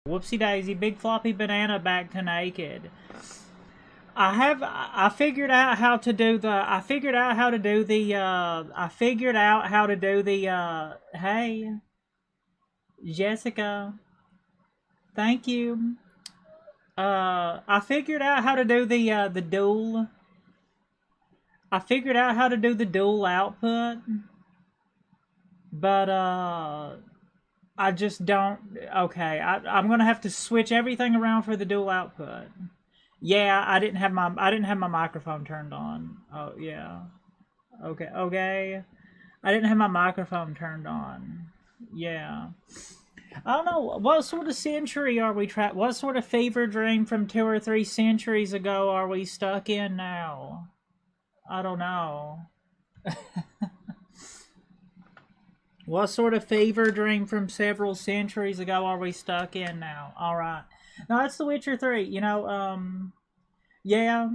Whoopsie daisy, big floppy banana back to naked. I figured out how to do the, hey, Jessica, thank you. I figured out how to do the dual. I figured out how to do the dual output, but, I just don't, okay, I'm gonna have to switch everything around for the dual output. Yeah, I didn't have my microphone turned on. Oh, yeah. Okay. I didn't have my microphone turned on. Yeah. I don't know, what sort of century are we what sort of fever dream from 2 or 3 centuries ago are we stuck in now? I don't know. What sort of fever dream from several centuries ago are we stuck in now? All right. No, that's The Witcher 3. Yeah.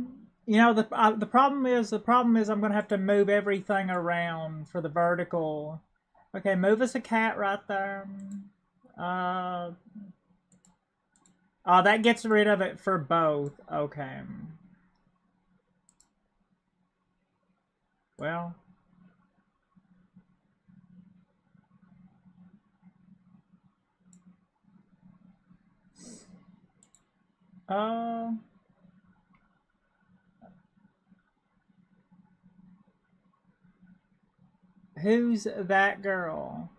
The problem is I'm gonna have to move everything around for the vertical. Okay, move us a cat right there. Uh, oh, that gets rid of it for both. Okay. Well. Uh. Who's that girl?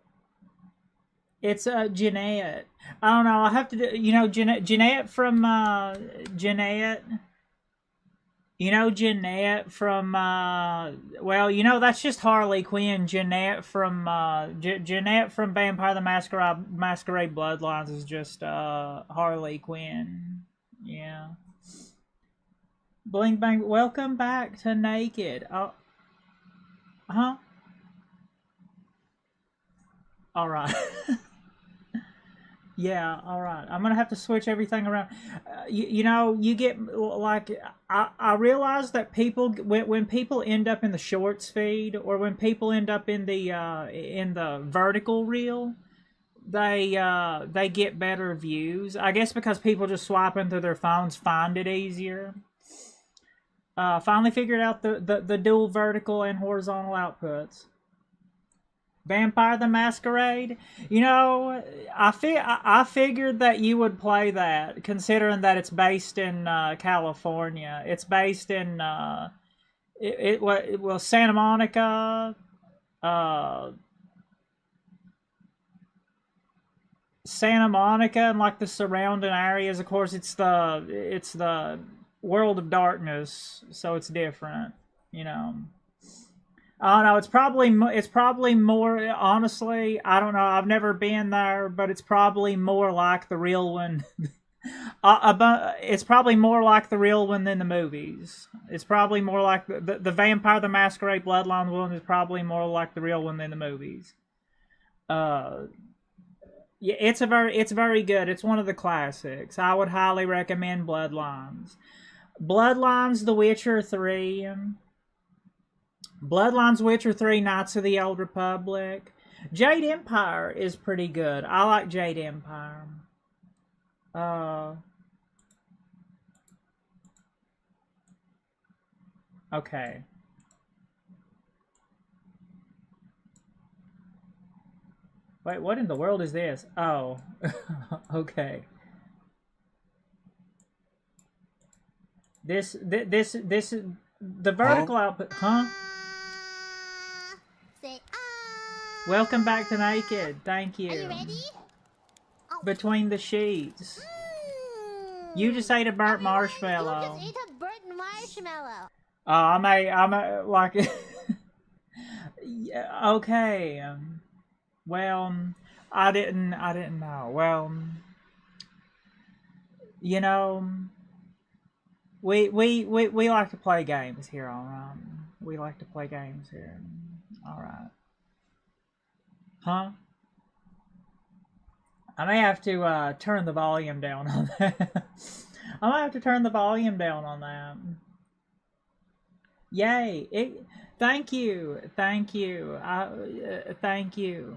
It's Jeanette. I don't know. I have to do. Jeanette from Jeanette. Jeanette from that's just Harley Quinn. Jeanette from Jeanette from Vampire the Masquerade Bloodlines is just Harley Quinn. Yeah. Bling bang. Welcome back to Naked. Oh, huh? All right. Yeah, all right. I'm gonna have to switch everything around. You get like I realize that people when people end up in the shorts feed or when people end up in the vertical reel, they get better views. I guess because people just swiping through their phones find it easier. Finally figured out the dual vertical and horizontal outputs. Vampire the Masquerade. I figured that you would play that, considering that it's based in California. It's based in Santa Monica, Santa Monica, and like the surrounding areas. Of course, it's the World of Darkness, so it's different. You know. I don't know. It's probably more. Honestly, I don't know. I've never been there, but it's probably more like the real one. It's probably more like the real one than the movies. It's probably more like the Vampire the Masquerade Bloodline one is probably more like the real one than the movies. Uh, yeah, it's very good. It's one of the classics. I would highly recommend Bloodlines. Bloodlines, The Witcher 3. Bloodlines, Witcher 3, Knights of the Old Republic. Jade Empire is pretty good. I like Jade Empire. Uh, okay. Wait, what in the world is this? Oh, okay. This is the vertical output, huh? Say Welcome back to Naked. Thank you. Are you ready? Between the sheets. You just ate a burnt marshmallow. You just ate a burnt marshmallow. Like, yeah, okay. Well, I didn't know. Well, you know, we like to play games here, all right? We like to play games here. All right. Huh? I may have to turn the volume down on that. I might have to turn the volume down on that. Yay! Thank you, thank you, thank you.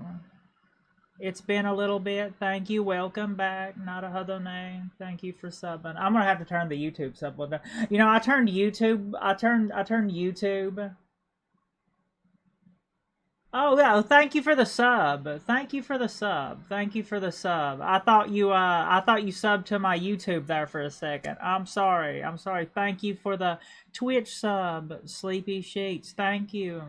It's been a little bit. Thank you. Welcome back. Not a other name. Thank you for subbing. I'm gonna have to turn the YouTube sub one down. You know, I turned YouTube. I turned YouTube. Oh yeah, thank you for the sub. Thank you for the sub. Thank you for the sub. I thought you subbed to my YouTube there for a second. I'm sorry. I'm sorry. Thank you for the Twitch sub. Sleepy Sheets. Thank you.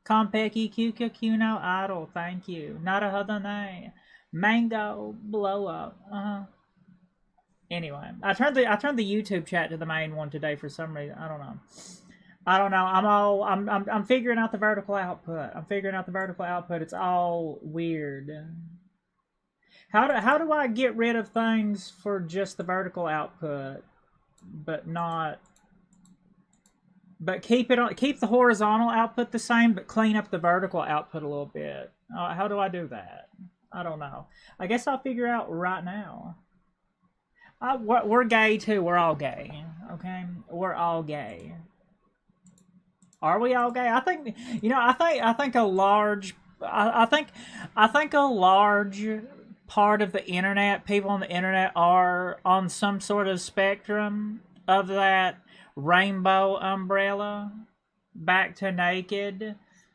Compeki Kuno Idol. Thank you. Not a other name. Mango Blow Up. Anyway, I turned the YouTube chat to the main one today for some reason. I don't know. I'm figuring out the vertical output. It's all weird. How do I get rid of things for just the vertical output, but keep the horizontal output the same, but clean up the vertical output a little bit? How do I do that? I don't know. I guess I'll figure out right now. We're gay too. We're all gay. Okay, we're all gay. Are we all gay? I think I think a large part of the internet, people on the internet are on some sort of spectrum of that rainbow umbrella, back to naked.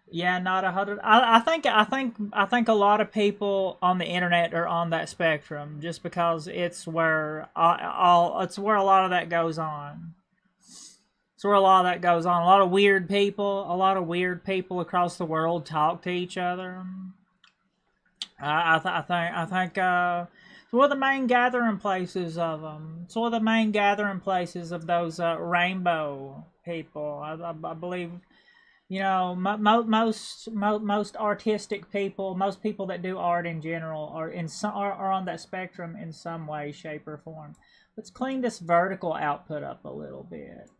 Yeah, not 100. I think a lot of people on the internet are on that spectrum, just because it's where it's where a lot of that goes on. It's where a lot of that goes on. A lot of weird people across the world talk to each other. I think it's one of the main gathering places of them. It's one of the main gathering places of those rainbow people. I believe, you know, most artistic people, most people that do art in general, are on that spectrum in some way, shape, or form. Let's clean this vertical output up a little bit.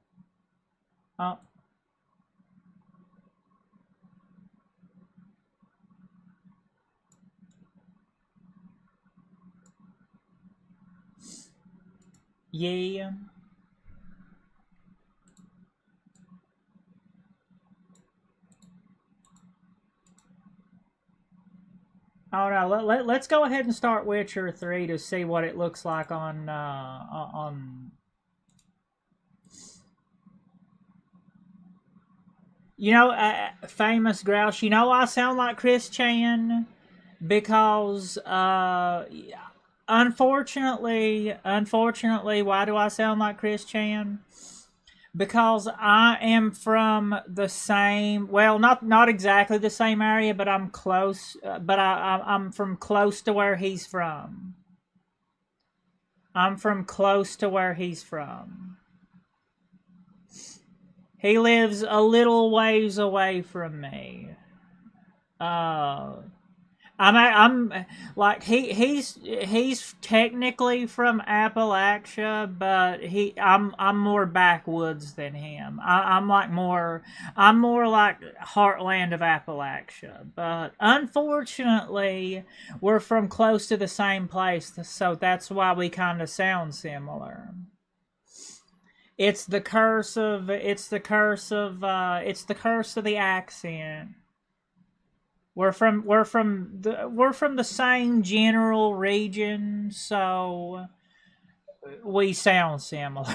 Yeah. Oh no, let's go ahead and start Witcher 3 to see what it looks like on. You know, famous grouse. You know, I sound like Chris Chan because, unfortunately, why do I sound like Chris Chan? Because I am from the same, well, not exactly the same area, but I'm close. But I'm from close to where he's from. I'm from close to where he's from. He lives a little ways away from me. I'm like he's technically from Appalachia, but I'm more backwoods than him. I'm more like heartland of Appalachia. But unfortunately, we're from close to the same place, so that's why we kind of sound similar. It's the curse of the accent. We're from the same general region, so we sound similar.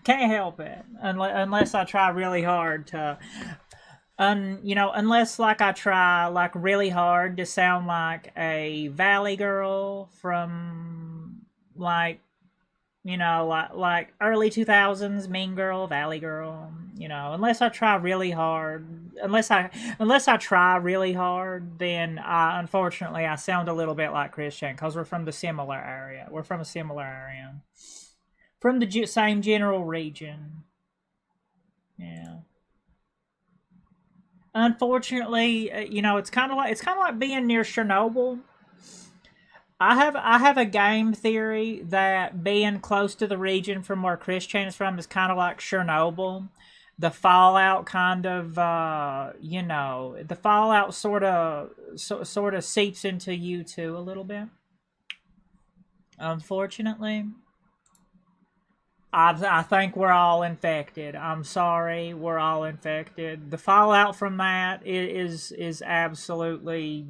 Can't help it unless I try really hard to, unless like I try like really hard to sound like a Valley girl from like, like early 2000s Mean Girl, Valley Girl, unless I try really hard, unless I try really hard, then unfortunately I sound a little bit like Christian, because we're from the similar area. We're from a similar area. From the same general region. Yeah. Unfortunately, it's kind of like being near Chernobyl. I have a game theory that being close to the region from where Christian is from is kind of like Chernobyl. The fallout kind of, the fallout sort of seeps into you too a little bit. Unfortunately, I think we're all infected. I'm sorry, we're all infected. The fallout from that is absolutely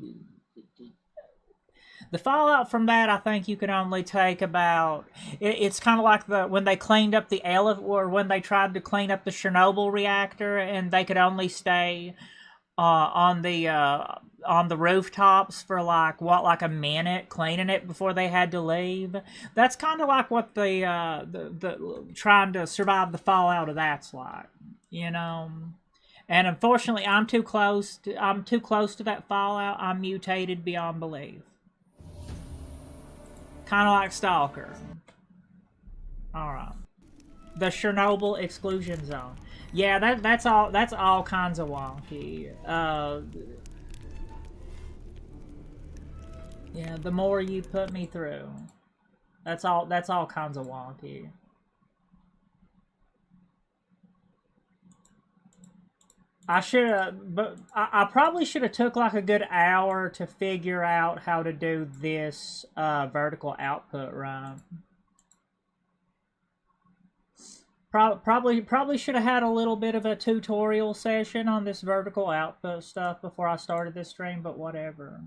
The fallout from that, I think you can only take about. It's kind of like when they cleaned up the or when they tried to clean up the Chernobyl reactor, and they could only stay on the rooftops for like a minute cleaning it before they had to leave. That's kind of like what the trying to survive the fallout of that's like, you know. And unfortunately, I'm too close to that fallout. I'm mutated beyond belief. Kind of like Stalker. All right. The Chernobyl exclusion zone. Yeah, that's all kinds of wonky. Yeah, the more you put me through, that's all kinds of wonky. I probably should have took like a good hour to figure out how to do this vertical output right. Probably should have had a little bit of a tutorial session on this vertical output stuff before I started this stream, but whatever.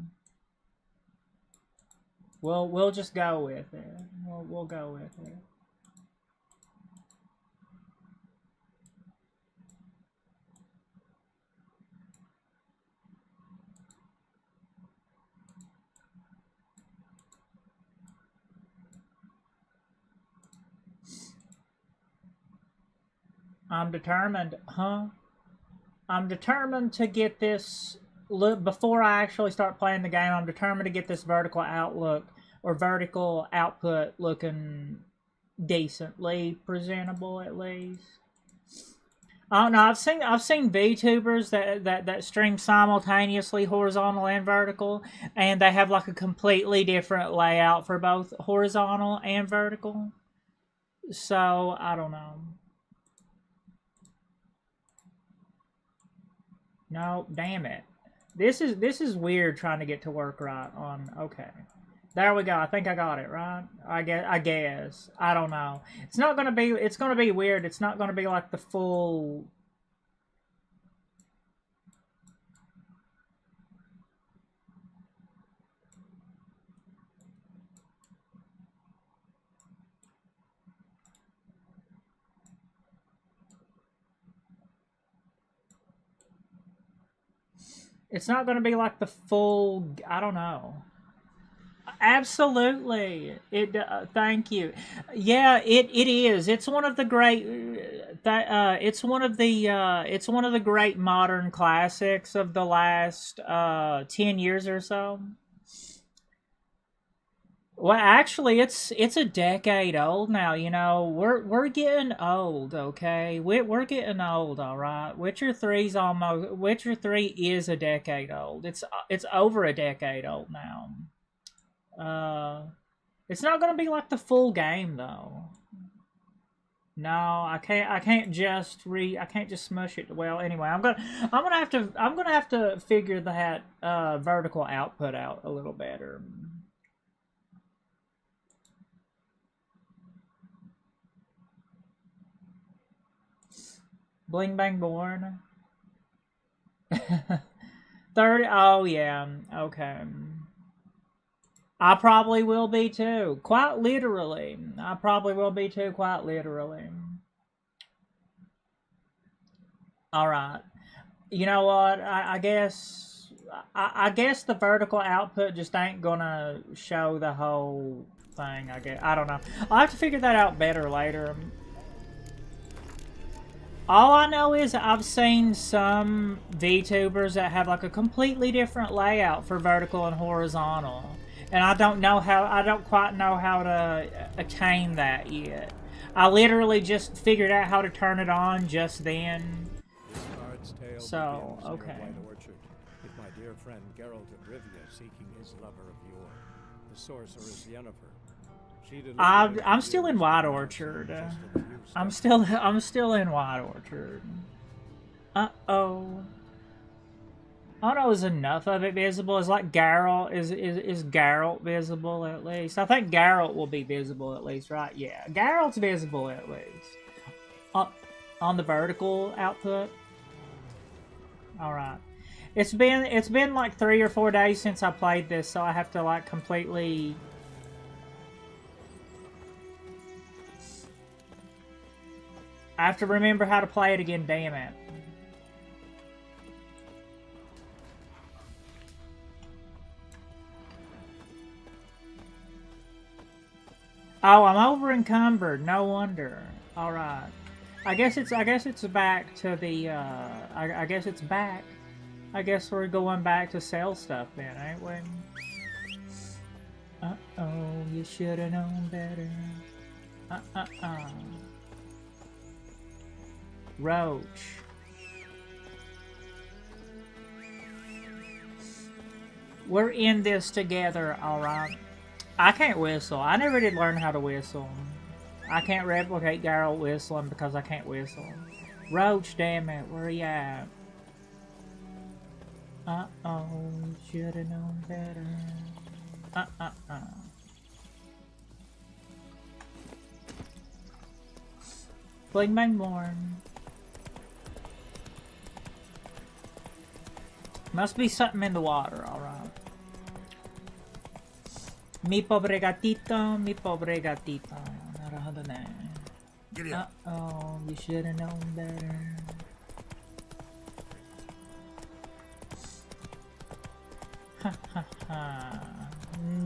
We'll just go with it. We'll go with it. I'm determined, huh? I'm determined to get this, before I actually start playing the game, I'm determined to get this vertical outlook, or vertical output looking decently presentable at least. I don't know, I've seen VTubers that stream simultaneously horizontal and vertical, and they have like a completely different layout for both horizontal and vertical. So, I don't know. No, damn it. This is weird trying to get to work right on. Okay, there we go. I think I got it right. I guess. I don't know. It's not gonna be. It's gonna be weird. It's not gonna be like the full. It's not going to be like the full. I don't know. Absolutely. It. Thank you. Yeah. It is. It's one of the great. It's one of the. It's one of the great modern classics of the last 10 years or so. Well, actually, it's a decade old now. You know, we're getting old. Okay, we're getting old. All right. Witcher 3 is a decade old. It's over a decade old now. Uh, it's not gonna be like the full game though. No, I can't just smush it. Well, anyway, I'm gonna have to figure that vertical output out a little better. Bling Bang Born. 30. Oh, yeah. Okay. I probably will be too. Quite literally. I probably will be too, quite literally. Alright. You know what? I guess. I guess the vertical output just ain't gonna show the whole thing. I guess. I don't know. I'll have to figure that out better later. All I know is I've seen some VTubers that have like a completely different layout for vertical and horizontal. And I don't quite know how to attain that yet. I literally just figured out how to turn it on just then. So, okay. With my dear friend Geralt of Rivia seeking his lover of yore, the sorceress Yennefer. I'm still in White Orchard. I'm still in White Orchard. Uh-oh. I don't know, is enough of it visible? Is like Geralt, is Geralt visible at least? I think Geralt will be visible at least, right? Yeah, Geralt's visible at least. On the vertical output? Alright. It's been like 3 or 4 days since I played this, so I have to like completely. I have to remember how to play it again. Damn it. Oh, I'm over encumbered. No wonder. All right. I guess it's back to the. I guess it's back. I guess we're going back to sell stuff then, ain't we? Uh-oh, you should have known better. Roach. We're in this together, alright. I can't whistle. I never did learn how to whistle. I can't replicate Geralt whistling because I can't whistle. Roach, damn it, where are you at? Uh-oh, should have known better. Bling bang born. Must be something in the water, alright. Mi pobre gatito, mi pobre gatito. Giddy up. Uh-oh, you should have known better. Ha ha ha.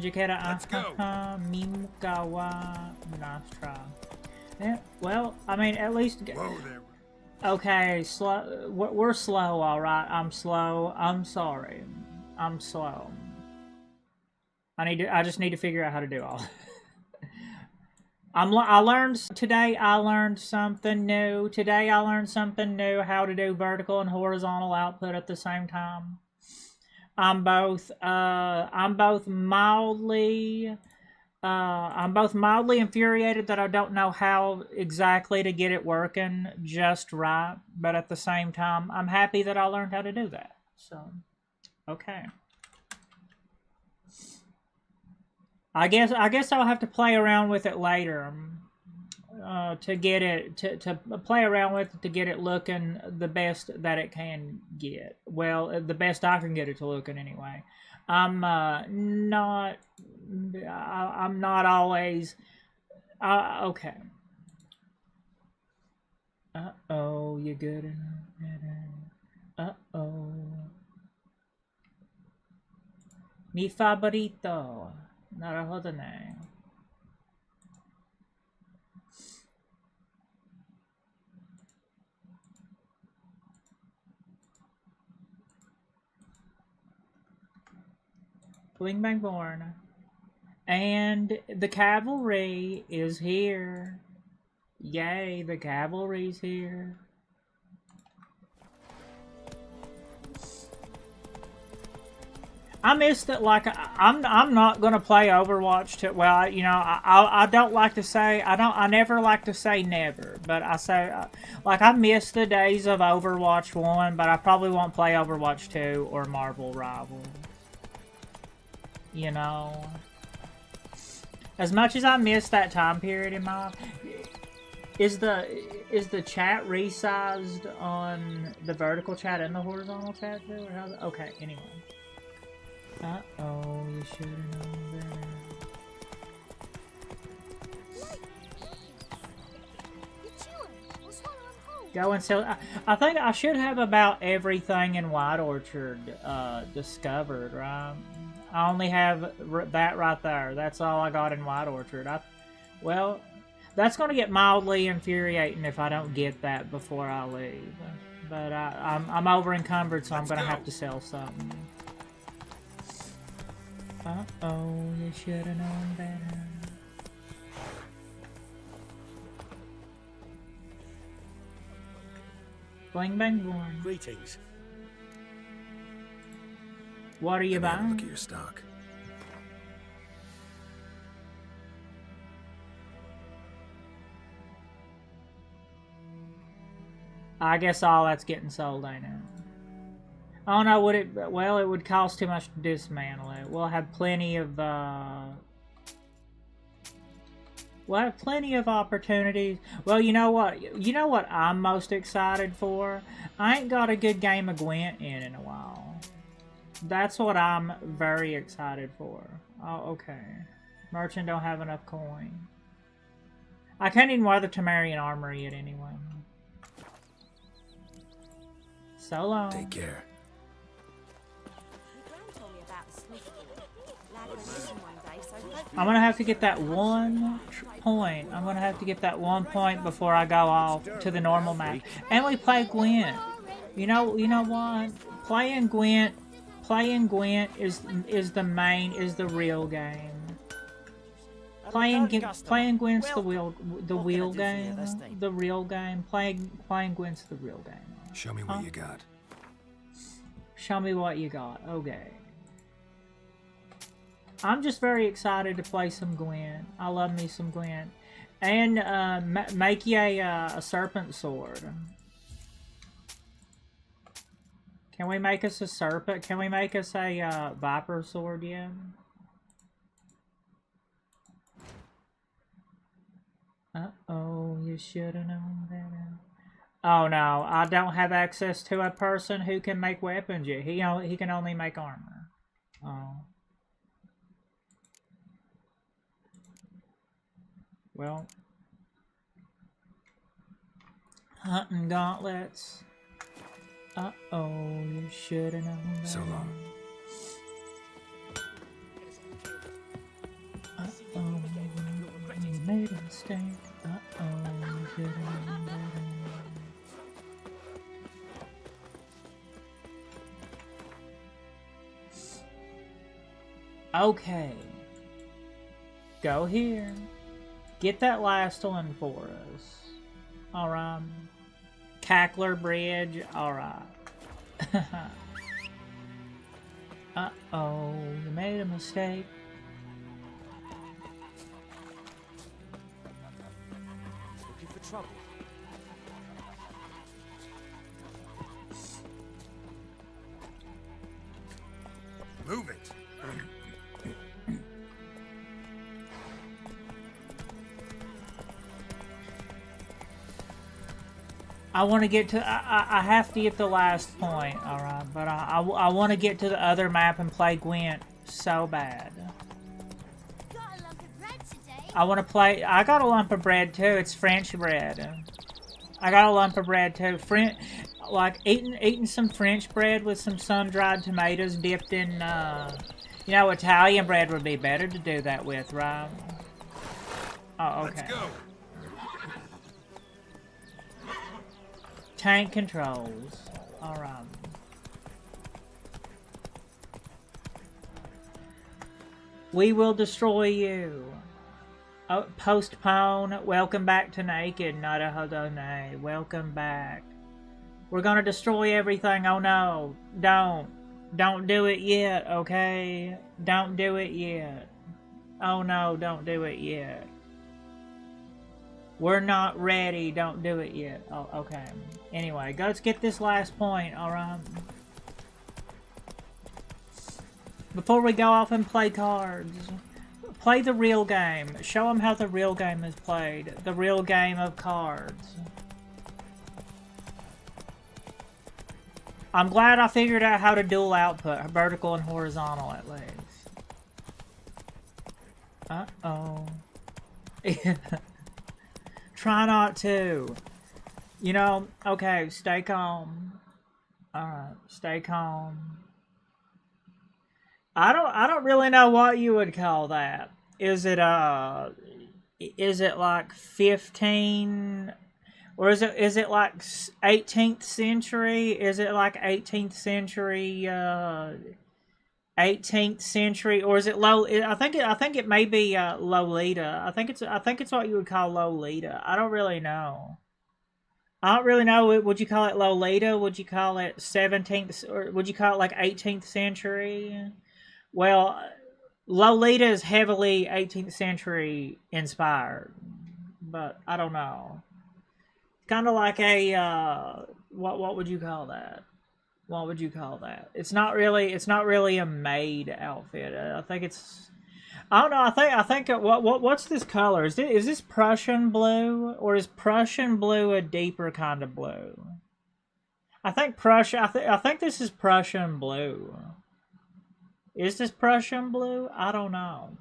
Let's go. Mimukawa Nastra. Yeah, well, I mean, at least. Whoa there. Okay, slow. We're slow, all right. I'm slow. I'm sorry. I'm slow. I just need to figure out how to do all. I learned today. I learned something new. Today I learned something new. How to do vertical and horizontal output at the same time. I'm both mildly infuriated that I don't know how exactly to get it working just right, but at the same time, I'm happy that I learned how to do that. So, okay. I guess I'll have to play around with it later to get it to play around with it to get it looking the best that it can get. Well, the best I can get it to looking anyway. I'm not always okay. Uh-oh, you good enough? Uh-oh. Mi favorito. Naruhodo. Bling bang born. And the cavalry is here. Yay, the cavalry's here. I miss that. Like I'm not gonna play Overwatch to. Well, you know, I don't like to say I never like to say never, but I say like I miss the days of Overwatch 1, but I probably won't play Overwatch 2 or Marvel Rivals. You know, as much as I miss that time period in my life, is the chat resized on the vertical chat and the horizontal chat too? Or how? Okay, anyway. Uh-oh, you should have known better. Go and sell. I think I should have about everything in White Orchard discovered, right? I only have that right there. That's all I got in White Orchard. Well, that's going to get mildly infuriating if I don't get that before I leave. But I'm over encumbered, so I'm going to have to sell something. Uh-oh, you should have known better. Bling bang born. Greetings. What are you Let me have a buying? look at your stock. I guess all that's getting sold, ain't it? Oh no, would it? Well, it would cost too much to dismantle it. We'll have plenty of We'll have plenty of opportunities. Well, you know what? You know what I'm most excited for? I ain't got a good game of Gwent in a while. That's what I'm very excited for. Oh, okay. Merchant don't have enough coin. I can't even wear the Temerian armor yet anyway. So long. Take care. I'm gonna have to get that one point. I'm gonna have to get that 1 point before I go off to the normal map. And we play Gwent. You know what? Playing Gwent is the real game. Playing Gwent's the real game. The real game. Playing Gwent's the real game. Show me what you got. Show me what you got. Okay. I'm just very excited to play some Gwent. I love me some Gwent. And make you a serpent sword. Can we make us a serpent? Can we make us a viper sword yet? Uh-oh, you should have known better. Oh no, I don't have access to a person who can make weapons yet. He can only make armor. Oh. Well, hunting gauntlets. Uh-oh, you should have known that. So long. Uh-oh, you made a mistake. Uh-oh, you should have known better. Okay. Go here. Get that last one for us. Alright. Cackler Bridge. Alright. Uh-oh. You made a mistake. Looking for trouble. Move it. I want to get to... I have to get the last point, alright? But I want to get to the other map and play Gwent so bad. Got a lump of bread today. I want to play... I got a lump of bread too. It's French bread. I got a lump of bread too. Like eating some French bread with some sun-dried tomatoes dipped in... you know, Italian bread would be better to do that with, right? Oh, okay. Let's go. Tank controls. Alright. We will destroy you. Oh, postpone. Welcome back to Naked. Nadahodone. Welcome back. We're gonna destroy everything. Oh no. Don't do it yet, okay? Don't do it yet. Oh no, don't do it yet. We're not ready. Don't do it yet. Oh, okay. Anyway, let's get this last point, alright? Before we go off and play cards, play the real game. Show them how the real game is played. The real game of cards. I'm glad I figured out how to dual output, vertical and horizontal at least. Uh-oh. Try not to. You know, okay, stay calm. Alright, stay calm. I don't really know what you would call that. Is it like 15 or is it like 18th century? Is it like 18th century 18th century, or is it low? I think it may be Lolita. I think it's what you would call Lolita. I don't really know. Would you call it Lolita? Would you call it 17th, or would you call it like 18th century? Well, Lolita is heavily 18th century inspired, but I don't know. Kind of like a what would you call that? What would you call that? It's not really a maid outfit. I think it's I don't know. I think what's this color? Is this Prussian blue, or is Prussian blue a deeper kind of blue? I think I think this is Prussian blue. Is this Prussian blue? I don't know.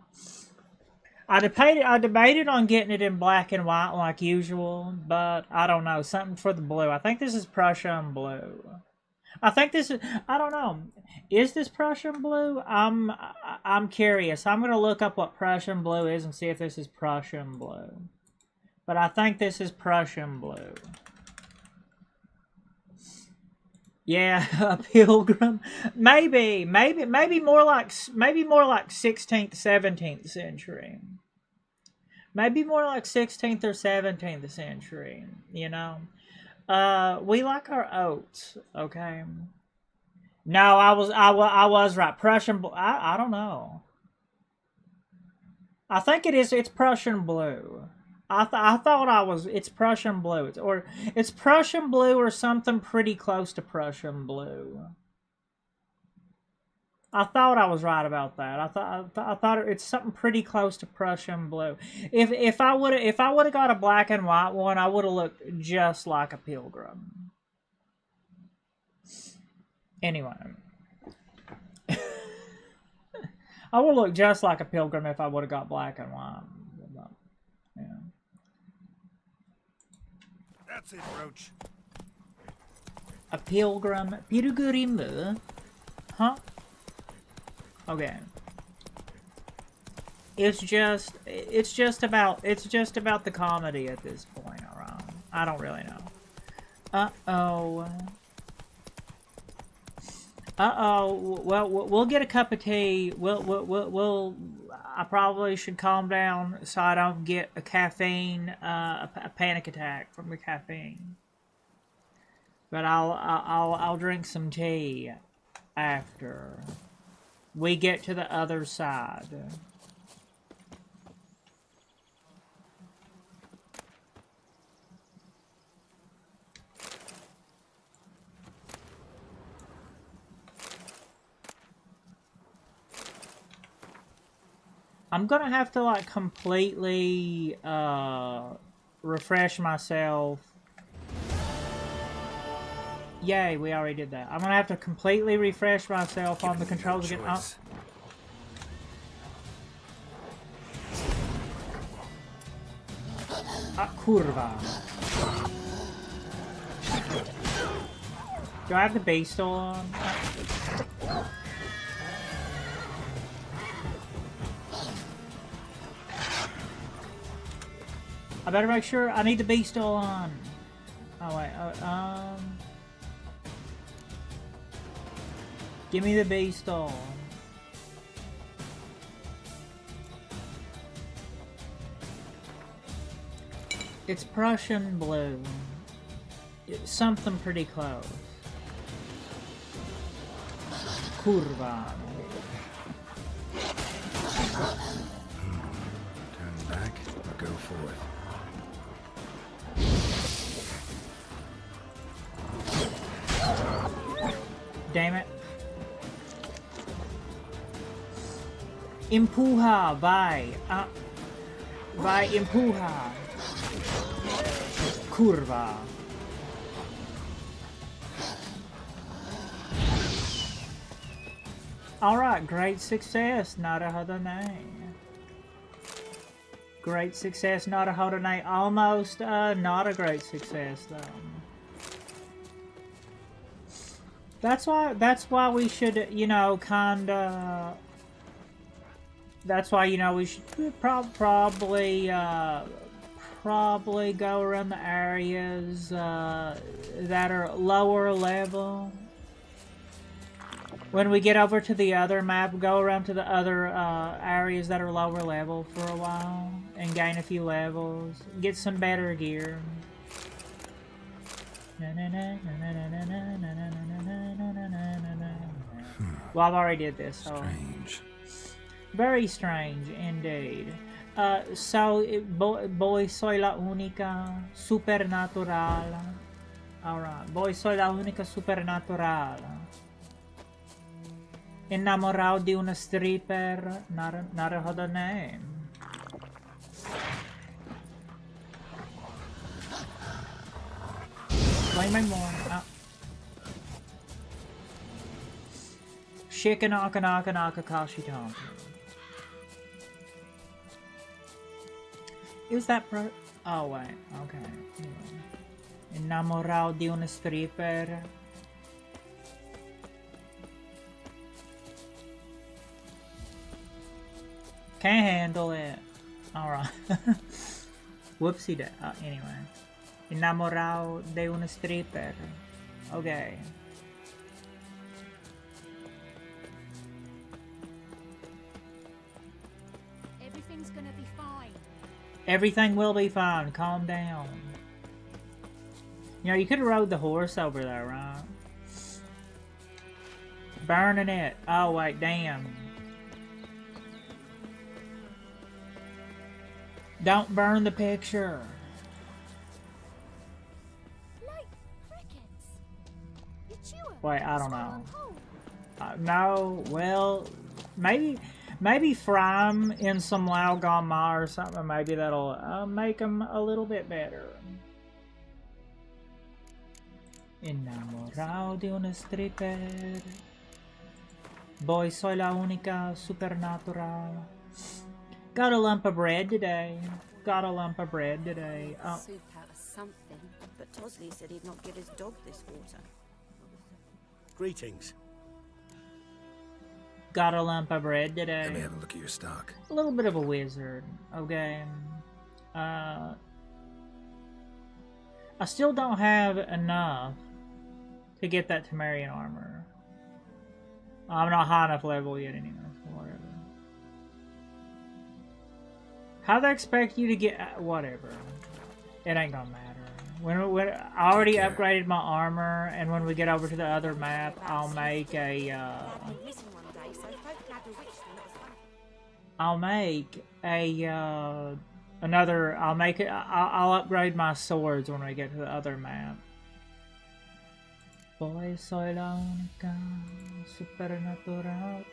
I debated on getting it in black and white like usual, but I don't know. Something for the blue. I think this is Prussian blue. I think this is, I don't know. Is this Prussian blue? I'm curious. I'm going to look up what Prussian blue is and see if this is Prussian blue. But I think this is Prussian blue. Yeah, a pilgrim. Maybe more like 16th, 17th century. Maybe more like 16th or 17th century, you know. We like our oats, okay? No, I was right. Prussian blue. I don't know. I think it's Prussian blue. It's Prussian blue. It's Prussian blue or something pretty close to Prussian blue. I thought I was right about that. I thought it's something pretty close to Prussian blue. If I would have got a black and white one, I would have looked just like a pilgrim. Anyway. I would look just like a pilgrim if I would have got black and white. Yeah. That's it, Roach. A pilgrim. Pilgrim. Huh? Okay. It's just about the comedy at this point, alright? I don't really know. Uh-oh. Well, we'll get a cup of tea. I probably should calm down so I don't get a panic attack from the caffeine. But I'll drink some tea after we get to the other side. I'm gonna have to like completely refresh myself. Yay, we already did that. I'm gonna have to completely refresh myself on the controls again. Oh. Kurva. Do I have the base still on? I better make sure I need the bee still on. Oh wait, give me the bee still. It's Prussian blue. It's something pretty close. Kurva. Turn back or go forth. Damn it. Empuja, vai. Vai, empuja. Kurva. Alright, great success, Narahodane. Great success, Narahodane. Almost not a great success, though. That's why we should, you know, kinda... That's why, you know, we should probably go around the areas that are lower level. When we get over to the other map, go around to the other areas that are lower level for a while and gain a few levels. Get some better gear. Well, I've already did this, so... Strange. Very strange, indeed. So, voy soy la única supernatural. Alright, voy soy la única supernatural. Innamorado di una stripper. Not a other name. Flaming more. Oh. Shikanaka naka naka kashi tom. Is that pro? Oh wait, okay. Innamorado di una stripper. Can't handle it. Alright. Whoopsie day. Anyway. Innamorado de una stripper. Okay. Everything's gonna be fine. Everything will be fine. Calm down. You know, you could have rode the horse over there, right? Burning it. Oh, wait, damn. Don't burn the picture. Like crickets. You chew 'em. Wait, I don't Swallow know. 'em whole. No, well, maybe fry 'em in some Laogama or something. Maybe that'll make them a little bit better. Enamorado de una stripper. Boy, soy la única supernatural. Got a lump of bread today. Got a lump of bread today. Oh. Soup out of something, but Tosley said he'd not give his dog this water. Greetings. Got a lump of bread Let me today. have a look at your stock. A little bit of a wizard. Okay. I still don't have enough to get that Temerian armor. I'm not high enough level yet anyway, so whatever. How they expect you to get... whatever. It ain't gonna matter. When I already Take care. upgraded my armor, and when we get over to the other map, I'll make a, I've been missing one day, so folk had bewitched him. It was funny. I'll make a, another... I'll upgrade my swords when we get to the other map. Boy, soy la única supernatural.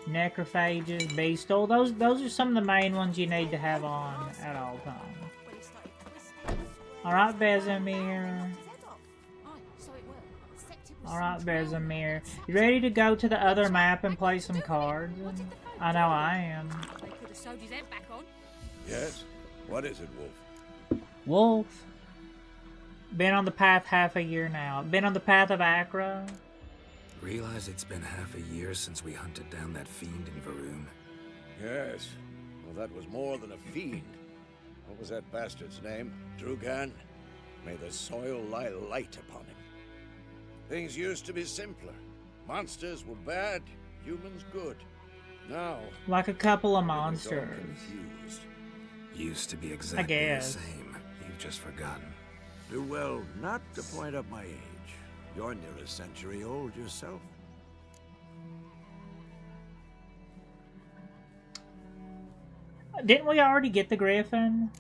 Necrophages, beastal. Those are some of the main ones you need to have on at all times. When he started twisting, Alright, Vesemir. his head off. Aye, so it will. Except it was Alright, some drowned Vesemir. man. You ready to go to the other map and play some cards? I know I am. They could have sewed his head back on. Yes? What is it, Wolf? Wolf. Been on the path half a year now. Been on the path of Acra. Realize it's been half a year since we hunted down that fiend in Varun. Yes. Well, that was more than a fiend. What was that bastard's name? Drugan? May the soil lie light upon him. Things used to be simpler. Monsters were bad, humans good. Now, Like a couple of everything's all monsters. confused. Used to be exactly the guess. same. You've just forgotten. Do well not to point up my age. You're near a century old yourself. Didn't we already get the Griffin?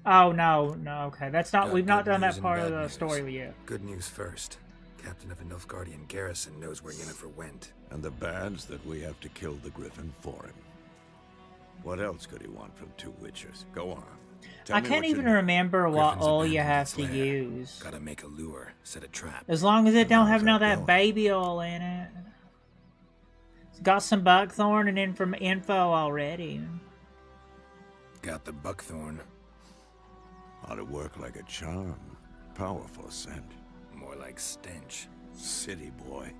Oh, no, okay. That's not. Got We've not good done news that and part of bad the news. story yet. Good news first. Captain of a Nilfgaardian garrison knows where Yennefer went. And the bad's that we have to kill the Griffin for him. What else could he want from two witchers? Go on. Tell I me can't what you even know. remember what Griffin's oil you abandoned have its to lair. use. Gotta make a lure, set a trap. As long as it don't have none of that How's that baby oil in it. It's got some buckthorn and info already. Got the buckthorn. Ought to work like a charm. Powerful scent. More like stench. City boy.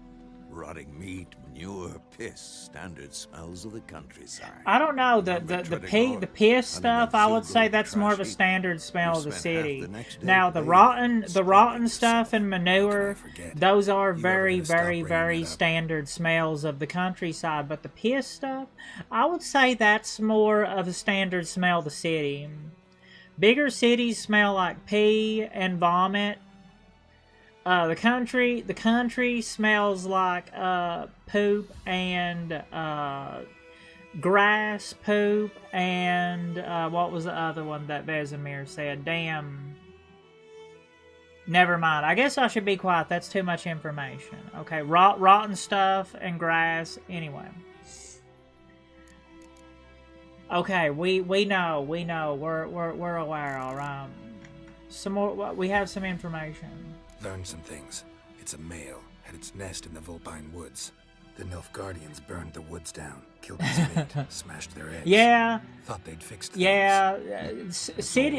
Rotting meat, manure, piss. Standard smells of the countryside. I don't know, the piss stuff, I would say that's more of a Trashy. standard smell of the spent half city. the next day Now the bathing, rotten scrubbing stuff and manure, forget? those are You ever very, gonna stop very, bringing very that up? standard smells of the countryside. But the piss stuff, I would say that's more of a standard smell of the city. Bigger cities smell like pee and vomit. The country smells like poop and grass, poop, and what was the other one that Vesemir said? Damn. Never mind. I guess I should be quiet. That's too much information. Okay, rotten stuff and grass. Anyway. Okay, we know. We're aware, all right. Some more. We have some information. Learned some things. It's a male. Had its nest in the Vulpine Woods. The Nilfgaardians burned the woods down, killed its mate, smashed their eggs. Yeah. Thought they'd fixed things. Yeah.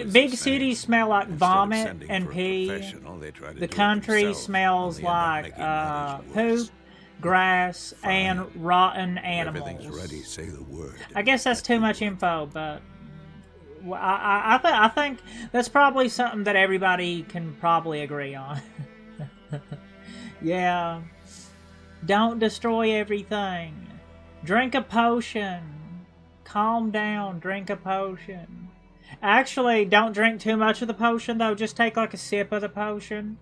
Big cities smell like vomit and pee. The country smells like poop, grass, and rotten animals. Everything's ready. Say the word. I guess that's too much info, but I think that's probably something that everybody can probably agree on. Yeah. Don't destroy everything. Drink a potion. Calm down. Drink a potion. Actually, don't drink too much of the potion, though. Just take like a sip of the potion.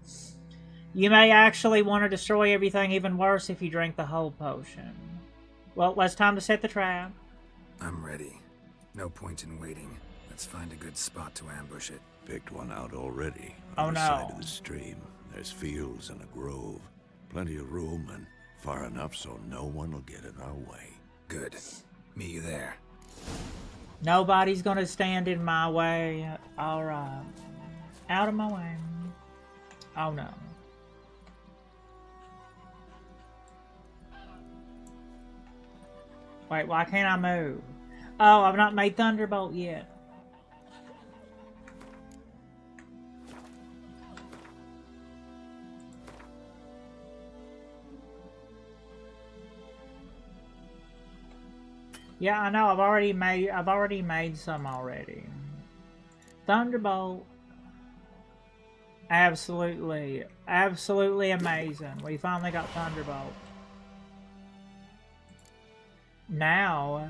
You may actually want to destroy everything even worse if you drink the whole potion. Well, it's time to set the trap. I'm ready. No point in waiting. Let's find a good spot to ambush it. Picked one out already. Oh, On the no. side of the stream. There's fields and a grove. Plenty of room and far enough so no one will get in our way. Good. Meet you there. Nobody's gonna stand in my way. Alright. Out of my way. Oh no. Wait, why can't I move? Oh, I've not made Thunderbolt yet. Yeah, I know. I've already made some already. Thunderbolt. Absolutely amazing. We finally got Thunderbolt. Now,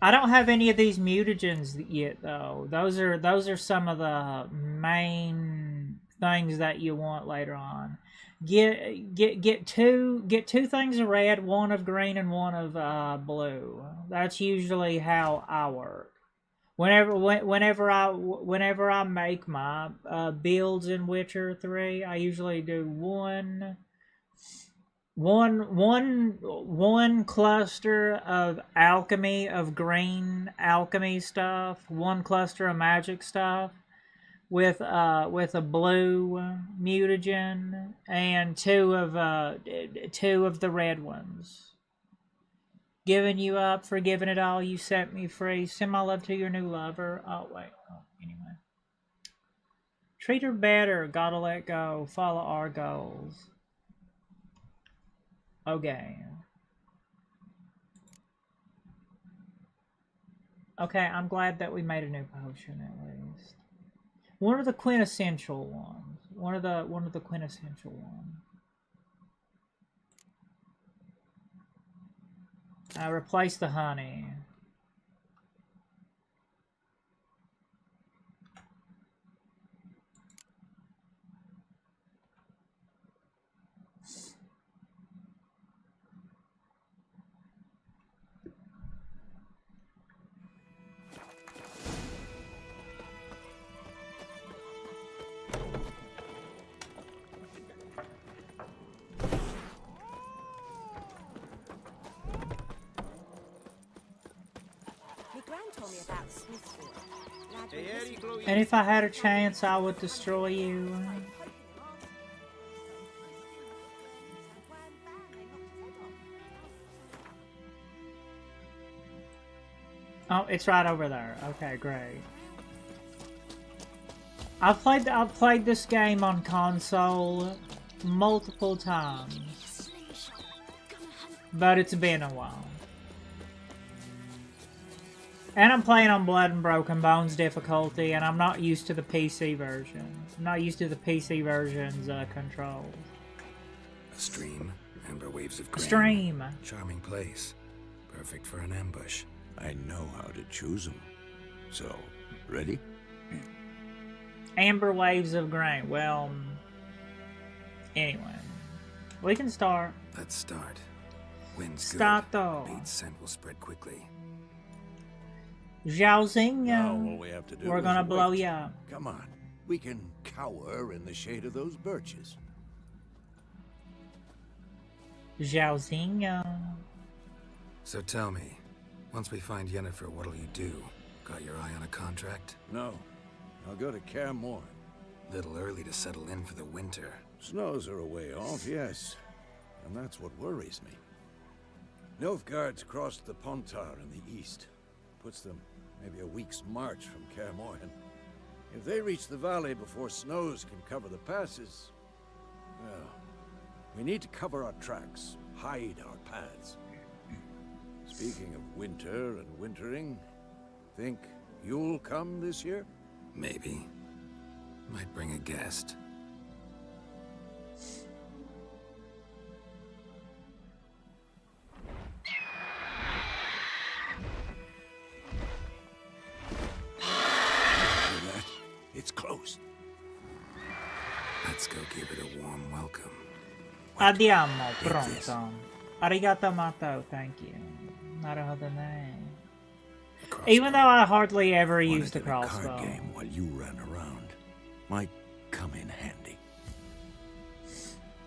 I don't have any of these mutagens yet, though. Those are some of the main things that you want later on. Get two things of red, one of green, and one of blue. That's usually how I work. Whenever I make my builds in Witcher 3, I usually do one cluster of alchemy, of green alchemy stuff, one cluster of magic stuff, with a blue mutagen, and two of the red ones. Giving you up, forgiving it all, you set me free. Send my love to your new lover. Oh wait. Oh, anyway. Treat her better. Gotta let go. Follow our goals. Okay. Okay, I'm glad that we made a new potion at least. One of the quintessential ones. One of the quintessential ones. I replaced the honey. And if I had a chance, I would destroy you. Oh, it's right over there. Okay, great. I've played this game on console multiple times, but it's been a while. And I'm playing on Blood and Broken Bones difficulty, and I'm not used to the PC version. I'm not used to the PC version's controls. A stream, amber waves of grain. A stream. Charming place. Perfect for an ambush. I know how to choose them. So, ready? Amber waves of grain. Well, anyway. We can start. Let's start. Wind's Start good. though. Bait's scent will spread quickly. Zhaozing, Now all we have to do we're is gonna blow wait. you up. Come on. We can cower in the shade of those birches. Zhaozinho. So tell me, once we find Yennefer, what'll you do? Got your eye on a contract? No. I'll go to Kaer Morhen. Little early to settle in for the winter. Snows are a way off, yes. And that's what worries me. Nilfgaard's crossed the Pontar in the east. Puts them maybe a week's march from Kaer Morhen. If they reach the valley before snows can cover the passes, well, we need to cover our tracks, hide our paths. Speaking of winter and wintering, think you'll come this year? Maybe. Might bring a guest. Hear that? It's close. Let's go give it a warm welcome. Andiamo, pronto. Arigato mato, thank you. Naruhodo ne. Even though I hardly ever used the crossbow. Card game while you ran around might come in handy.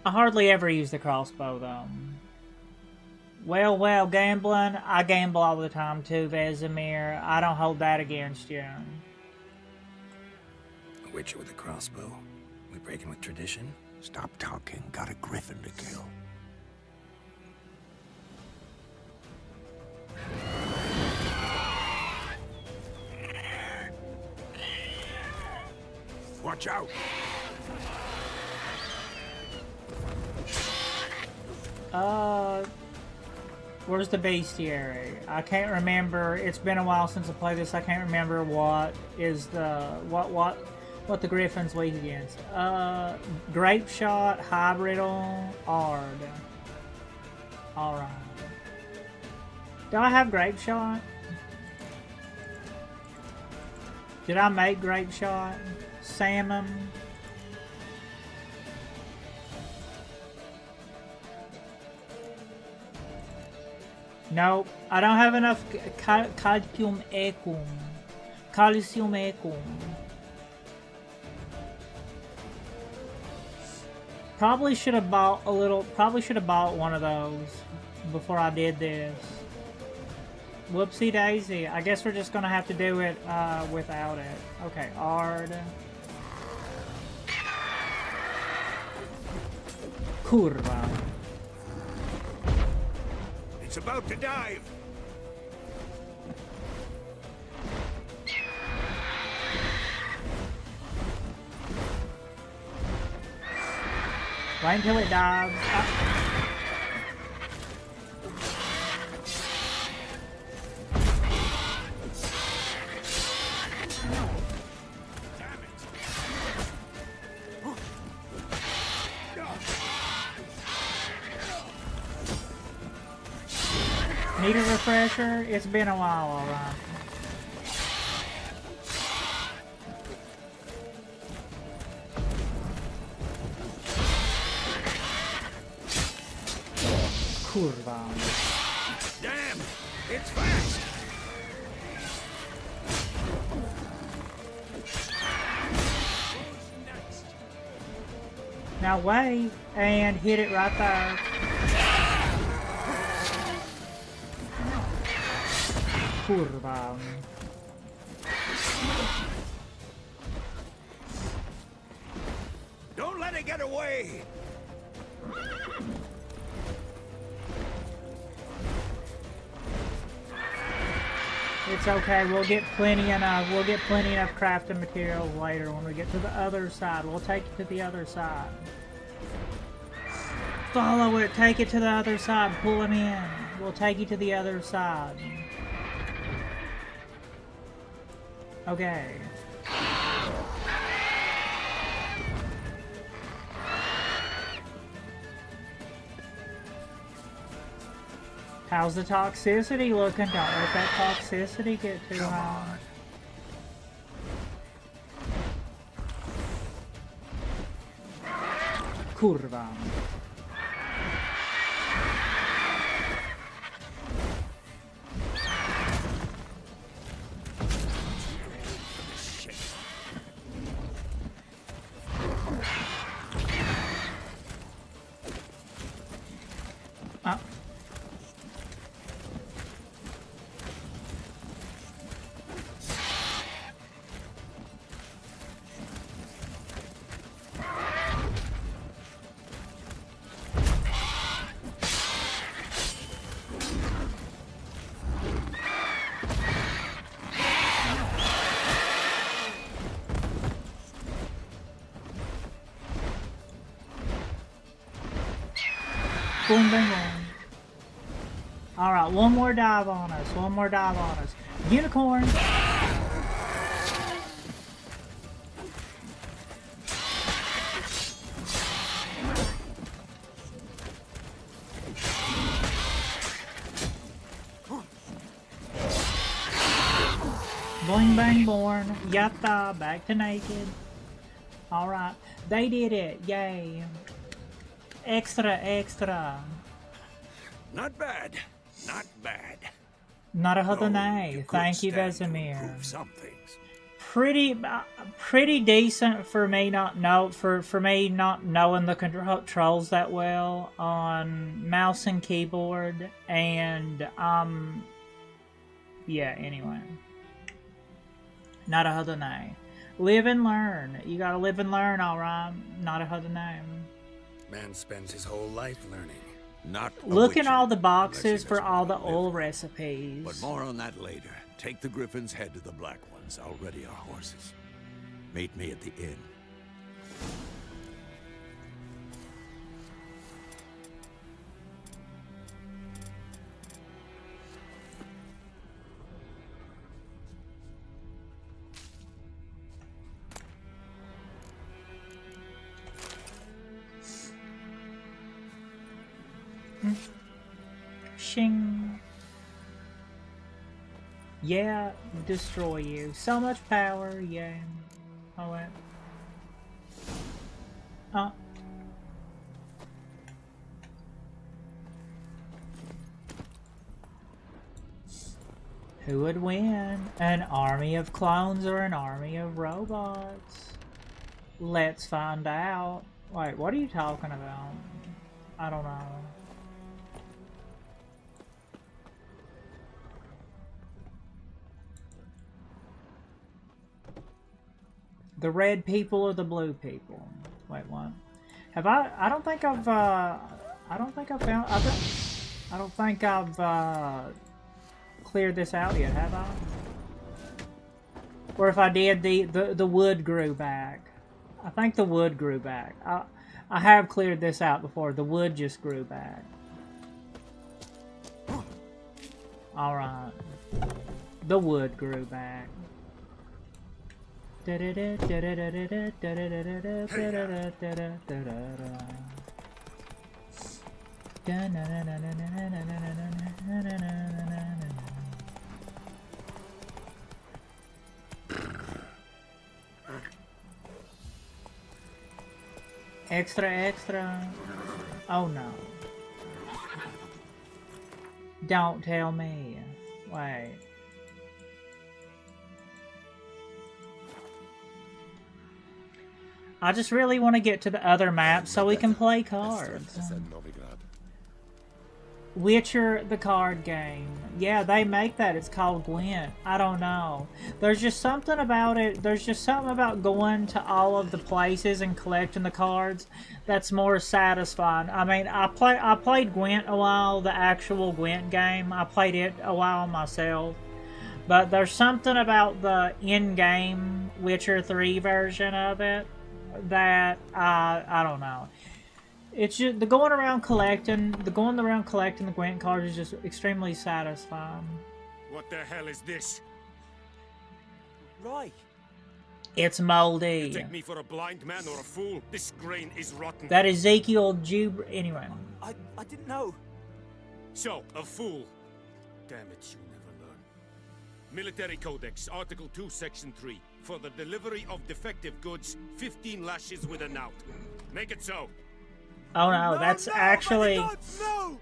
I hardly ever use the crossbow, though. Well, gambling. I gamble all the time, too, Vesemir. I don't hold that against you. A witcher with a crossbow? We breaking with tradition? Stop talking. Got a griffin to kill. Watch out! Where's the bestiary? I can't remember. It's been a while since I played this. I can't remember what is the what the griffin's weak against. Grape shot, hybridal, ard. All right. Do I have grape shot? Did I make grape shot? Salmon. Nope, I don't have enough calcium ecum. Calcium ecum. Probably should have bought a little. Probably should have bought one of those before I did this. Whoopsie daisy. I guess we're just gonna have to do it without it. Okay, Ard. Kurva. It's about to dive. Wait until it dives. Need a refresher? It's been a while, alright. Kurwa. Damn! It's fast! Now wait and hit it right there. Kurwa. Don't let it get away! It's okay. We'll get plenty enough. We'll get plenty enough crafting materials later when we get to the other side. We'll take it to the other side. Follow it. Take it to the other side. Pull him in. We'll take you to the other side. Okay. How's the toxicity looking? Don't let that toxicity get too high. Kurwa. Boom, boom, boom. Alright, one more dive on us. One more dive on us. Unicorn! Boing bang born. Yatta. Back to naked. Alright. They did it. Yay. Extra, extra. Not bad. Not bad. Narahadanai. You could Thank you, stand to Vesemir. improve some things. Pretty decent for me not knowing the controls that well on mouse and keyboard, and yeah, anyway. Narahadanai. Live and learn. You gotta live and learn, alright. Narahadanai. Man spends his whole life learning. Not a Look in witcher, all the unless boxes he for doesn't all the want to live. old recipes. But more on that later. Take the griffin's head to the black ones. I'll ready our horses. Meet me at the inn. Shing. Yeah, destroy you. So much power, yeah. Oh, wait. Who would win? An army of clones or an army of robots? Let's find out. Wait, what are you talking about? I don't know. The red people or the blue people? Wait, what? Have I don't think I've cleared this out yet, have I? Or if I did, the wood grew back. I think the wood grew back. I have cleared this out before. The wood just grew back. Alright. The wood grew back. Extra, extra. Oh no. Don't tell me. Wait. I just really want to get to the other map so we can play cards. Witcher, the card game. Yeah, they make that. It's called Gwent. I don't know. There's just something about it. There's just something about going to all of the places and collecting the cards that's more satisfying. I mean, I played Gwent a while, the actual Gwent game. I played it a while myself. But there's something about the in-game Witcher 3 version of it that I don't know. It's just the going around collecting the Gwent cards is just extremely satisfying. What the hell is this? Right. It's You moldy. take me for a blind man or a fool? This grain is rotten. That Ezekiel Jub. Anyway, I didn't know. So, a fool. Damn it, you never learn. Military Codex, Article 2, Section 3. For the delivery of defective goods, 15 lashes with a knout. Make it so. oh no, that's actually No!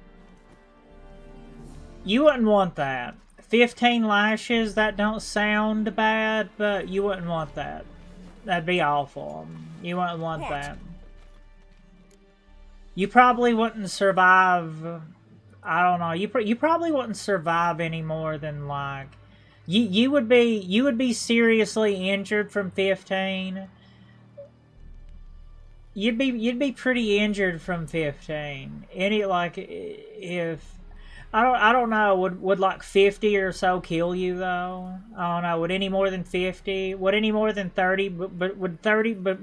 you wouldn't want that. 15 lashes. That don't sound bad, but you wouldn't want that. That'd be awful. You wouldn't want What? that. You probably wouldn't survive. I don't know. You probably wouldn't survive any more than like you would be seriously injured from 15. You'd be pretty injured from 15. Any like if I don't know, would like 50 or so kill you though? I don't know. Would any more than 50? Would any more than 30? But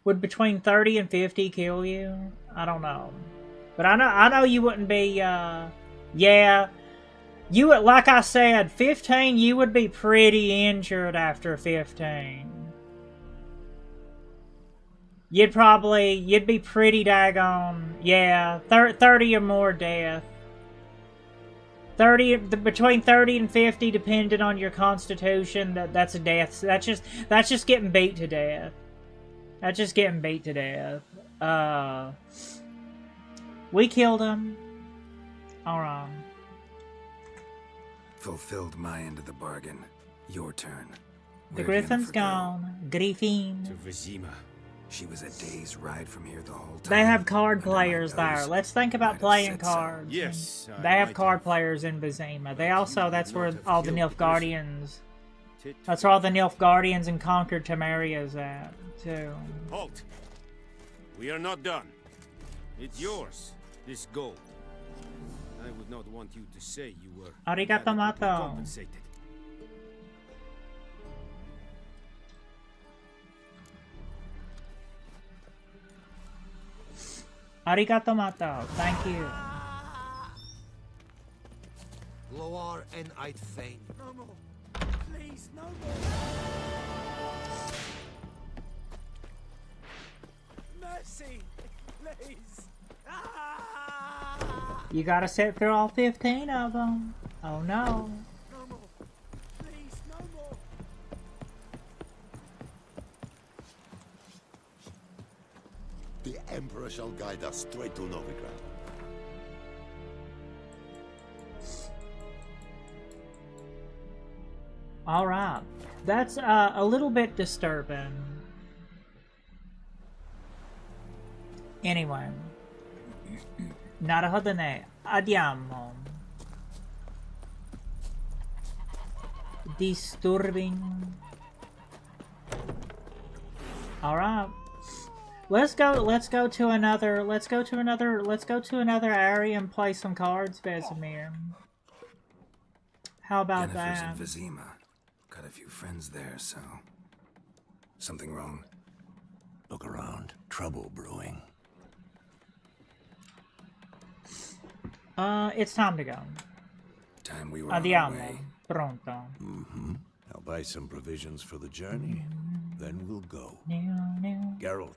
would between 30 and 50 kill you? I don't know. But I know you wouldn't be, yeah. You would, like I said, 15, you would be pretty injured after 15. You'd be pretty daggone, yeah, 30 or more death. 30, between 30 and 50, depending on your constitution, that's a death. That's just getting beat to death. That's just getting beat to death. We killed him. Alright. Fulfilled my end of the bargain. Your turn. The Where'd Griffin's Yennefer go? gone. Griffin. To Vizima. She was a day's ride from here the whole time. They have card Under my players there. nose. Let's think about Might have playing said so. cards. Yes, I They have might card have. players in Vizima. They But also, you that's would where not have all the killed Nilf the Griffin. Guardians, Tit that's for where all the Nilf Guardians and conquered Temeria's at, too. Halt! We are not done. It's yours, this gold. I would not want you to say you were Arigato adequately mato. compensated. Arigato mato. Thank you. Loar and I'd fain. No more. Please, no more. Mercy, please. You gotta sit through all 15 of them. Oh no. No more. Please, no more. The Emperor shall guide us straight to Novigrad. Alright. That's a little bit disturbing. Anyway. Naruhodo ne. Andiamo. Disturbing. Alright. Let's go to another area and play some cards, Vesemir. How about Yennefer's that? in Vizima. Got a few friends there, so... Something wrong? Look around. Trouble brewing. It's time to go. Time we were on our Andiamo. way. Pronto. I'll buy some provisions for the journey. Then we'll go. No. Geralt,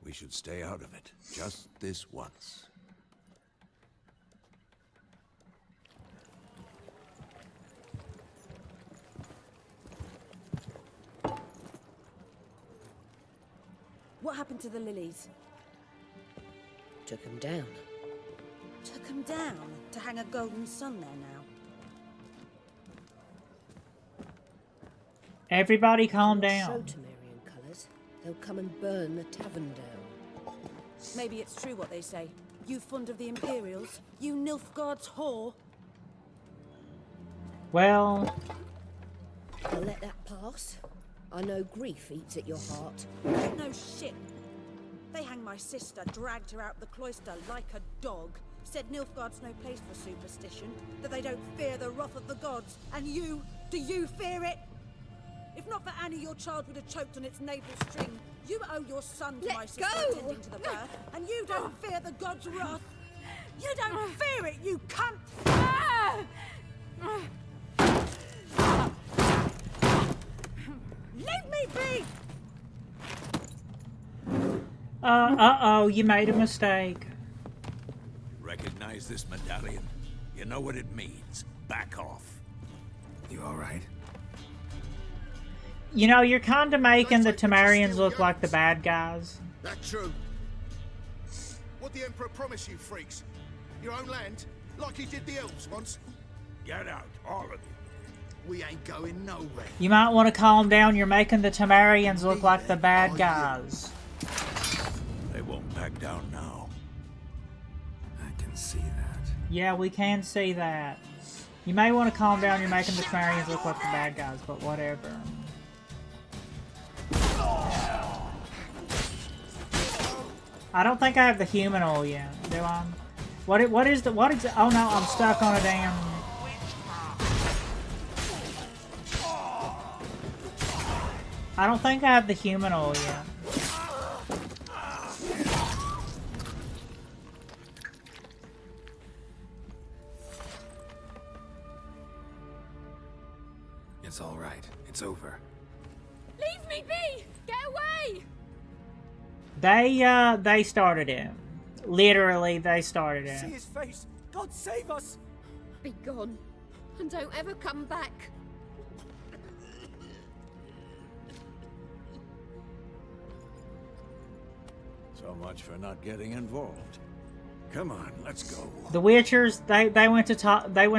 we should stay out of it. Just this once. What happened to the lilies? Took him down. Took them down to hang a golden sun there now. Everybody calm Show down. Temerian colours. They'll come and burn the tavern down. Maybe it's true what they say. You fond of the Imperials? You Nilfgaard's whore? Well, I'll let that pass. I know grief eats at your heart. No shit. They hanged my sister, dragged her out the cloister like a dog. Said Nilfgaard's no place for superstition, that they don't fear the wrath of the gods. And you, do you fear it? If not for Annie, your child would have choked on its navel string. You owe your son to Let my sister go! attending to the birth, and you don't fear the gods' wrath. You don't fear it, you cunt! Leave me be! uh-oh, you made a mistake. Recognize this medallion? You know what it means. Back off. You alright? You know, you're kind of making the Temerians look like the bad guys. That's true. What the Emperor promise you, freaks? Your own land? Like he did the elves once? Get out, all of you. We ain't going nowhere. You might want to calm down. You're making the Temerians look like the bad guys. They won't back down now. I can see that. Yeah, we can see that. You may want to calm down. You're making the Temerians look like the bad guys, but whatever. I don't think I have the human oil yet, do I? What is it? Oh no, I'm stuck on a damn... I don't think I have the human oil yet. is all right. It's over. Leave me be! Get away! They started it. Literally, they started See it. his face! God save us! Be gone. And don't ever come back. So much for not getting involved. Come on, let's go. The Witchers, they went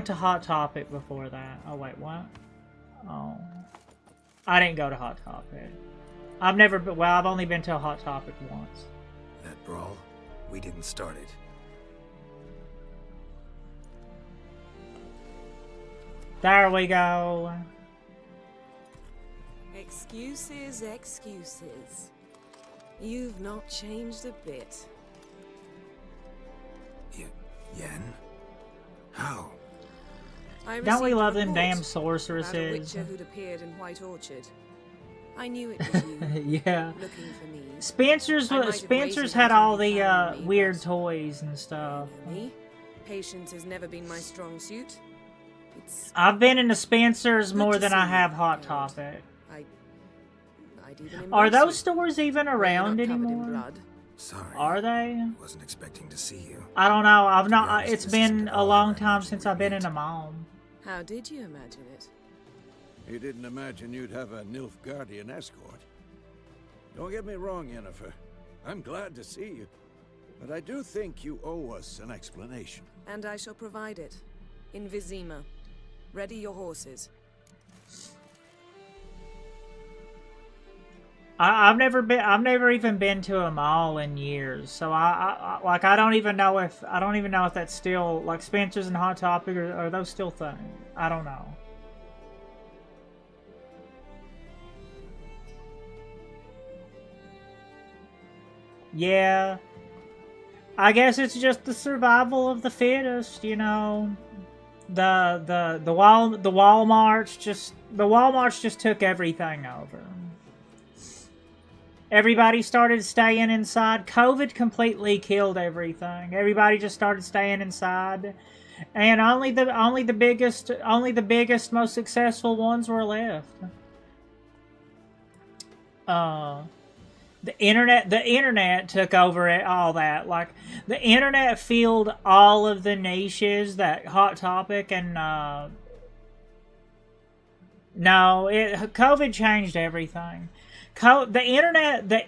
to Hot Topic before that. Oh wait, what? Oh, I didn't go to Hot Topic. I've never been. Well, I've only been to a Hot Topic once. That brawl, we didn't start it. There we go. Excuses, excuses. You've not changed a bit. Yen? How? Don't we love them damn About a sorceresses? witcher who'd appeared in White Orchard. I knew it was you. Yeah. Looking for me. Spencer's I might have Spencer's waited had until all you the found me, weird but toys and stuff. you know me. Patience has never been my strong suit. It's I've been into Spencer's good more to than see I you, have Hot Harold. Topic. I'd even Are embrace those you. stores even Though you're around not covered in anymore? blood. Sorry. Are they? Wasn't expecting to see you. I don't know. I've To be not. honest, It's this isn't been at a all long how I time imagined since we'd I've been meet. in a mall. How did you imagine it? You didn't imagine you'd have a Nilfgaardian escort. Don't get me wrong, Yennefer. I'm glad to see you. But I do think you owe us an explanation. And I shall provide it. In Vizima. Ready your horses. I've never even been to a mall in years. So I don't even know if that's still like Spencer's and Hot Topic, or are those still things? I don't know. Yeah. I guess it's just the survival of the fittest, you know. The Walmarts just took everything over. Everybody started staying inside. COVID completely killed everything. Everybody just started staying inside, and only the biggest, most successful ones were left. The internet took over all that. Like, the internet filled all of the niches that Hot Topic and COVID changed everything.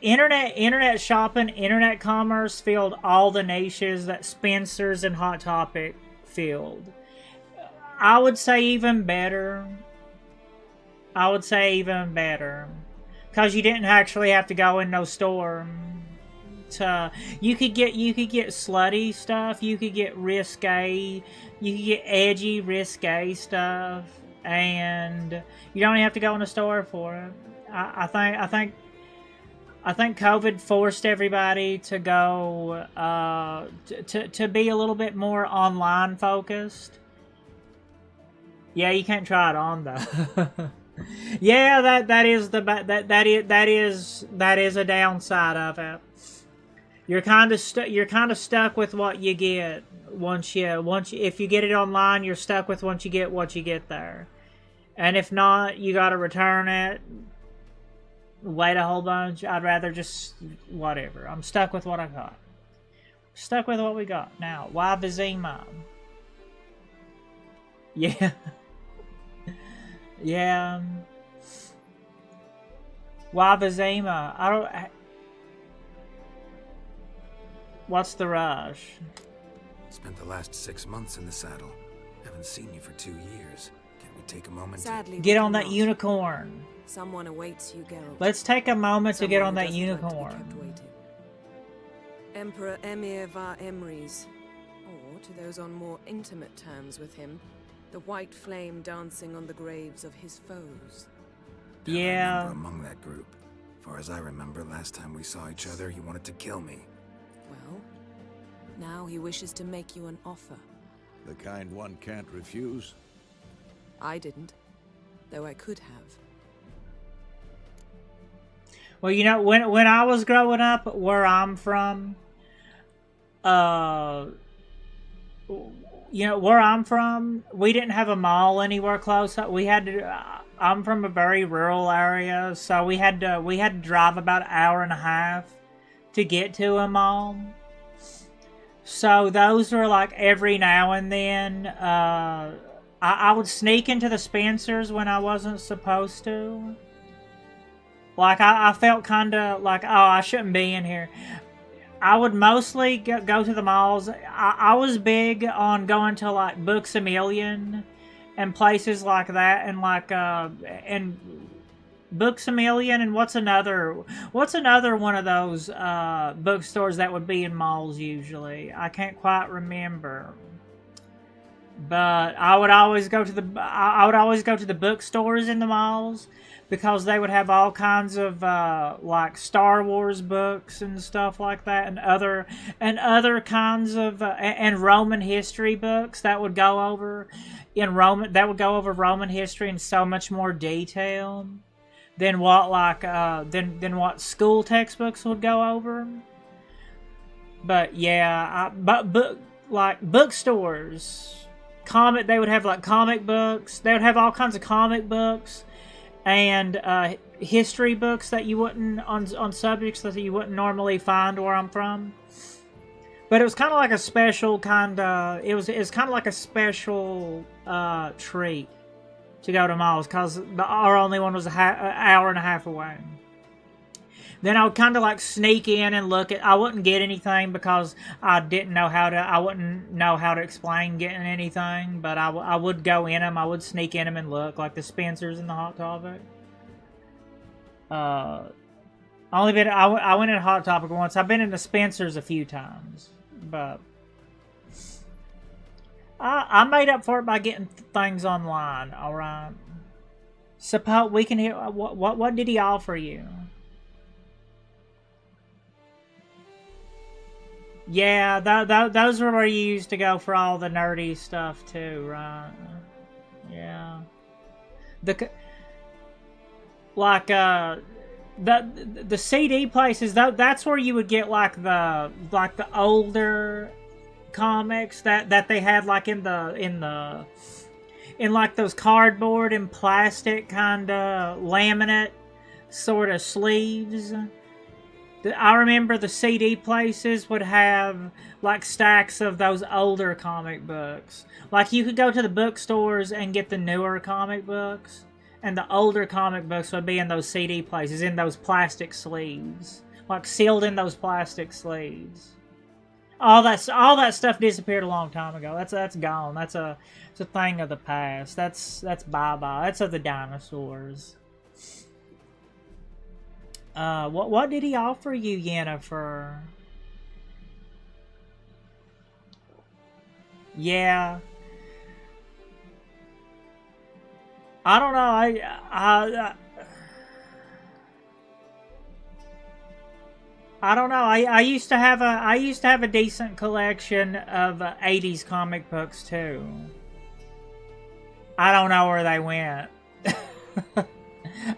Internet shopping, internet commerce filled all the niches that Spencer's and Hot Topic filled. I would say even better. Because you didn't actually have to go in no store. You could get slutty stuff, you could get risque, you could get edgy, risque stuff, and you don't even have to go in a store for it. I think COVID forced everybody to go to be a little bit more online focused. Yeah, you can't try it on though. Yeah, that is a downside of it. You're kind of stuck with what you get if you get it online. You're stuck with what you get there, and if not, you got to return it. Wait a whole bunch. I'd rather just whatever. I'm stuck with what I got. Stuck with what we got now. Why Vizima? Yeah. Yeah. Why Vizima? What's the rush? Spent the last 6 months in the saddle. Haven't seen you for 2 years. Can we take a moment Sadly, get we on that cannot. unicorn? Someone awaits you, Geralt. Let's take a moment to get Someone on who that doesn't like to be unicorn. kept waiting. Emperor Emir var Emrys, or to those on more intimate terms with him, the white flame dancing on the graves of his foes. I Yeah. remember among that group. Far as I remember, last time we saw each other, he wanted to kill me. Well, now he wishes to make you an offer. The kind one can't refuse. I didn't, though I could have. Well, you know, when I was growing up, where I'm from, where I'm from, we didn't have a mall anywhere close. We had to, I'm from a very rural area, so we had to drive about an hour and a half to get to a mall. So those were like every now and then. I would sneak into the Spencers when I wasn't supposed to. Like, I felt kind of like, oh, I shouldn't be in here. I would mostly go to the malls. I was big on going to, like, Books A Million and places like that. And, like, and Books A Million and what's another one of those bookstores that would be in malls usually? I can't quite remember. But I would always go to the bookstores in the malls because they would have all kinds of like Star Wars books and stuff like that, and other kinds of and Roman history books that would go over Roman history in so much more detail than what than what school textbooks would go over. But yeah, like bookstores. They would have like comic books. They would have all kinds of comic books and history books that you wouldn't on subjects that you wouldn't normally find where I'm from. But it was kind of like a special kind of. It was kind of like a special treat to go to malls because our only one was an hour and a half away. Then I would kind of like sneak in and look at. I wouldn't get anything because I wouldn't know how to explain getting anything. But I would go in them. I would sneak in them and look, like the Spencers and the Hot Topic. I went in Hot Topic once. I've been in the Spencers a few times, but I made up for it by getting things online. All right. Suppose we can hear what did he offer you? Yeah, those were where you used to go for all the nerdy stuff too, right? Yeah. The CD places, that's where you would get like the older comics that they had like in like those cardboard and plastic kind of laminate sort of sleeves. I remember the CD places would have like stacks of those older comic books. Like you could go to the bookstores and get the newer comic books, and the older comic books would be in those CD places in those plastic sleeves, like sealed in those plastic sleeves. All that stuff disappeared a long time ago. That's gone. It's a thing of the past. That's bye-bye. That's of the dinosaurs. What did he offer you, Yennefer? Yeah. I don't know. I don't know. I used to have a decent collection of 80s comic books too. I don't know where they went.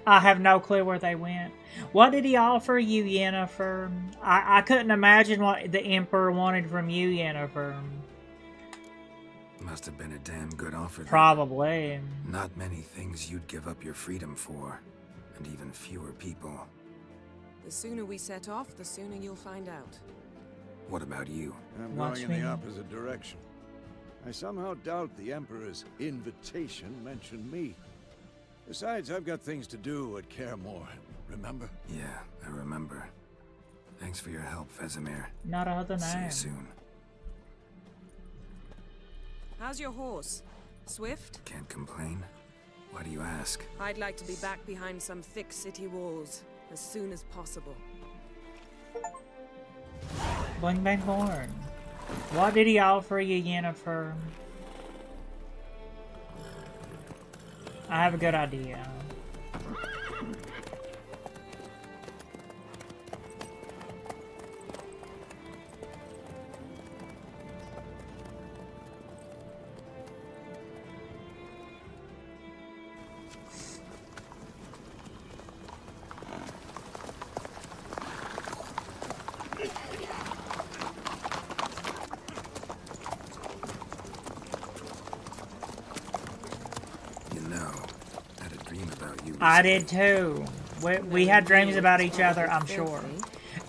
I have no clue where they went. What did he offer you, Yennefer? I couldn't imagine what the Emperor wanted from you, Yennefer. Must have been a damn good offer. Probably. Not many things you'd give up your freedom for, and even fewer people. The sooner we set off, the sooner you'll find out. What about you? I'm going in the opposite direction. I somehow doubt the Emperor's invitation mentioned me. Besides, I've got things to do at Kaer Morhen, remember? Yeah, I remember. Thanks for your help, Vesemir. Not other name. See you soon. How's your horse? Swift? Can't complain. Why do you ask? I'd like to be back behind some thick city walls as soon as possible. Bling bang horn. What did he offer you, Yennefer? I have a good idea. dream about you. I did too. We had dreams about each other, I'm sure.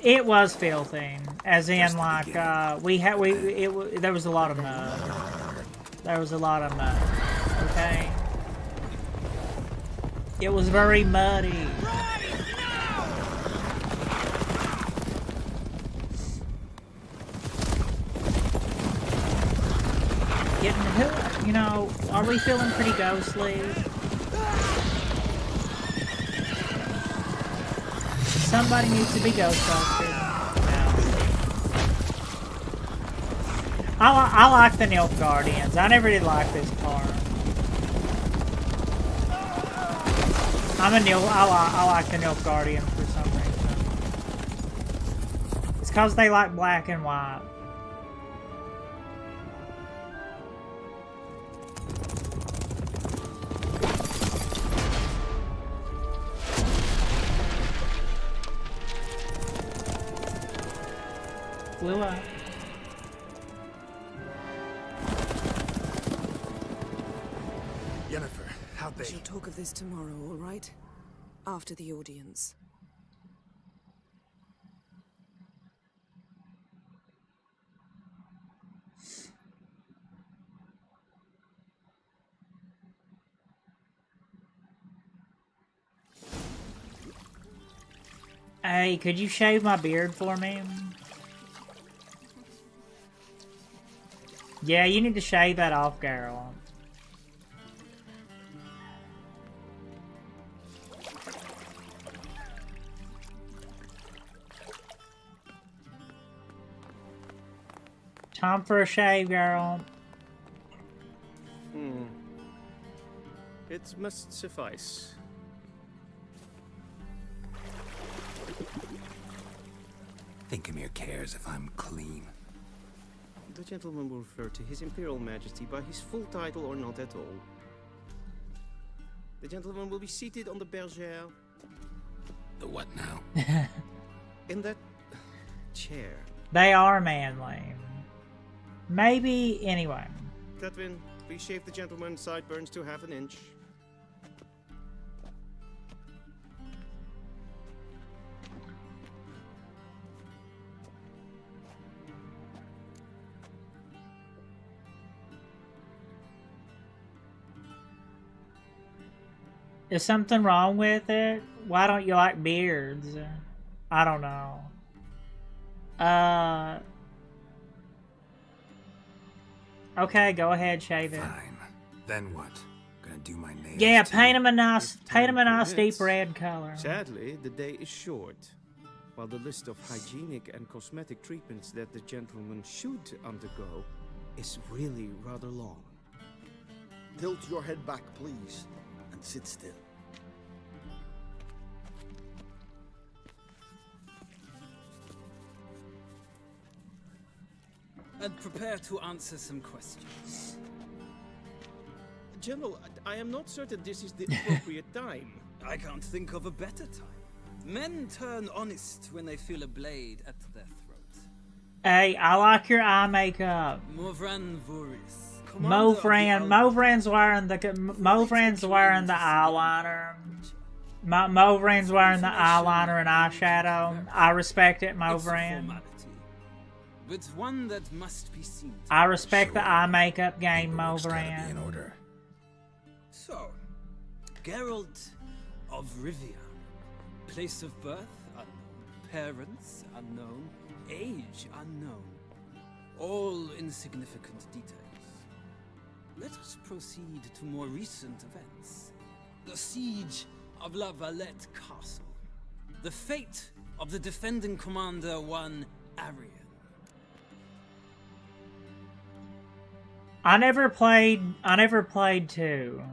It was filthy, as in like there was a lot of mud. There was a lot of mud. Okay. It was very muddy. You know, are we feeling pretty ghostly? Somebody needs to be ghostbusted. I like the Nilfgaardians. I never did like this part. I like the Nilfgaardians for some reason. It's because they like black and white. Blew up. Yennefer, how'd they... We shall talk of this tomorrow, all right? After the audience. Hey, could you shave my beard for me? Yeah, you need to shave that off, Geralt. Time for a shave, Geralt. It must suffice. Thinkamere cares if I'm clean. The gentleman will refer to His Imperial Majesty by his full title or not at all. The gentleman will be seated on the bergère. The what now? In that chair. They are manly. Maybe, anyway. Catwin, please shave the gentleman's sideburns to half an inch. Is something wrong with it? Why don't you like beards? I don't know. Okay, go ahead, shave it. Fine. Then what? Gonna do my nails? Yeah, too? paint them a nice permits. deep red color. Sadly, the day is short. While the list of hygienic and cosmetic treatments that the gentleman should undergo is really rather long. Tilt your head back, please, and sit still. And prepare to answer some questions. General, I am not certain this is the appropriate time. I can't think of a better time. Men turn honest when they feel a blade at their throat. Hey, I like your eye makeup. Movran Vuris. Movran's wearing the eyeliner. Movran's wearing the eyeliner and eyeshadow. I respect it, Movran. But one that must be seen. I respect the eye makeup game, Movran. In order. So, Geralt of Rivia. Place of birth unknown. Parents unknown. Age unknown. All insignificant details. Let us proceed to more recent events. The siege of La Valette Castle. The fate of the defending commander, one Arian. I never played 2.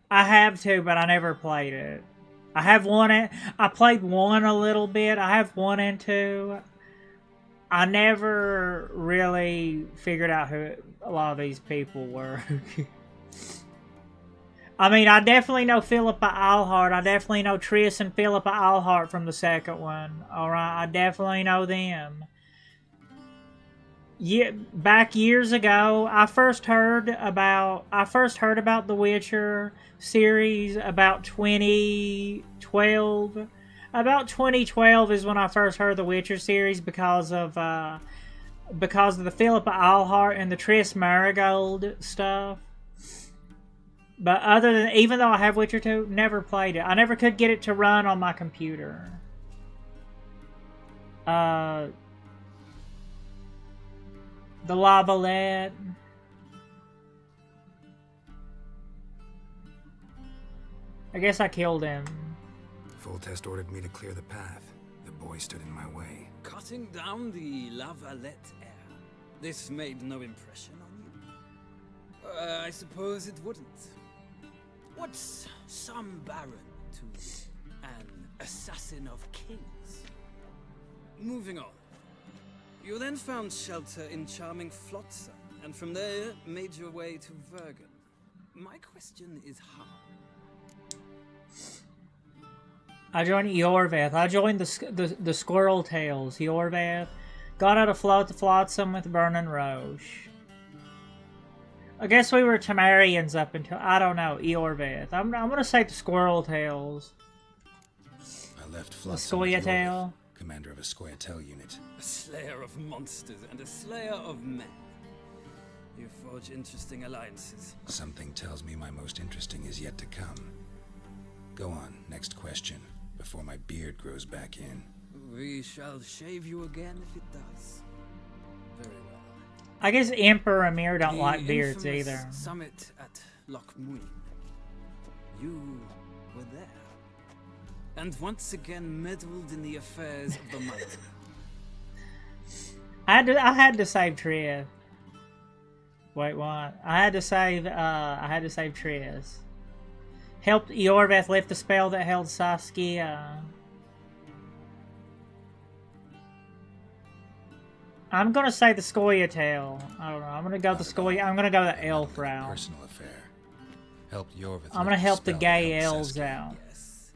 I have 2, but I never played it. I have 1. I played 1 a little bit. I have 1 and 2. I never really figured out who a lot of these people were. I mean, I definitely know Philippa Eilhart. I definitely know Triss and Philippa Eilhart from the second one. Alright, I definitely know them. yeah, back years ago, I first heard about the Witcher series about 2012. About 2012 is when I first heard the Witcher series because of the Philippa Eilhart and the Triss Marigold stuff. But other than, even though I have Witcher 2, never played it. I never could get it to run on my computer. The Lavalette. I guess I killed him. Full Test ordered me to clear the path. The boy stood in my way. Cutting down the Lavalette air. This made no impression on you? I suppose it wouldn't. What's some baron to an assassin of kings? Moving on. You then found shelter in charming Flotsam, and from there made your way to Vergen. My question is how? I joined Eorveth. I joined the Squirrel Tails, Eorveth. Got out of Flotsam with Vernon Roche. I guess we were Temerians up until, I don't know, Eorveth. I'm gonna say the Squirrel Tails. I left Flotsam with Scoia'tael, commander of a Scoia'tael unit. A slayer of monsters and a slayer of men. You forge interesting alliances. Something tells me my most interesting is yet to come. Go on, next question, before my beard grows back in. We shall shave you again if it does. Very well. I guess Emperor Emir don't The like beards infamous either. Summit at Loch Muin. You were there. And once again meddled in the affairs of the mountain. I had to save Triss. Wait, what? I had to save Triss. Helped Eorveth lift the spell that held Saskia. I'm gonna say the Scoia'tael. I don't know. I'm gonna go the elf route. Personal affair. Helped Eorveth. I'm gonna help the gay elves out. Yes.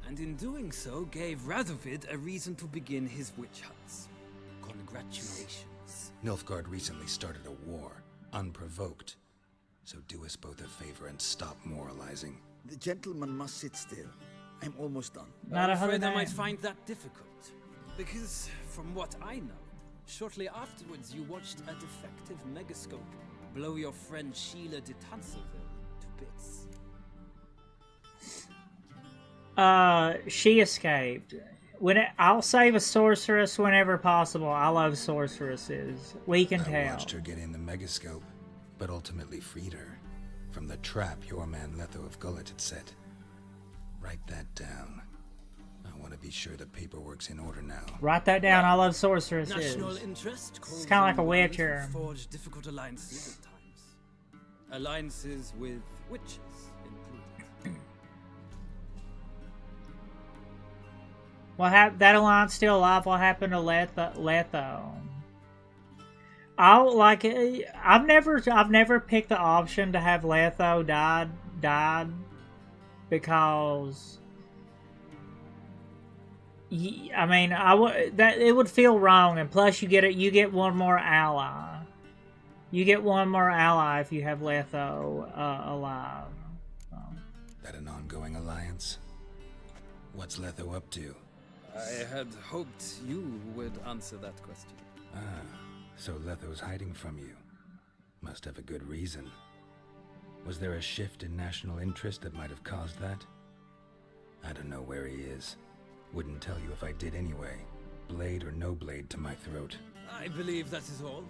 And in doing so, gave Radovid a reason to begin his witch hunts. Congratulations. Nilfgaard recently started a war, unprovoked. So do us both a favor and stop moralizing. The gentleman must sit still. I'm almost done. Not I'm afraid I 109. might find that difficult. Because, from what I know, shortly afterwards you watched a defective megascope blow your friend Sheila de Tanserville to bits. She escaped. I'll save a sorceress whenever possible. I love sorceresses. We can I tell. watched her get in the megascope, but ultimately freed her from the trap your man Letho of Gullet had set. Write that down. I want to be sure the paperwork's in order now. Write that down. I love sorceresses. National interest It's kind of like a calls on one Witcher. to forge difficult alliances at times. Alliances with witches included. That alliance still alive? What happened to Letho? I've never picked the option to have Letho died because I mean it would feel wrong, and plus you get one more ally. You get one more ally if you have Letho alive. So. That an ongoing alliance? What's Letho up to? I had hoped you would answer that question. Ah, so Letho's hiding from you. Must have a good reason. Was there a shift in national interest that might have caused that? I don't know where he is. Wouldn't tell you if I did anyway. Blade or no blade to my throat. I believe that is all.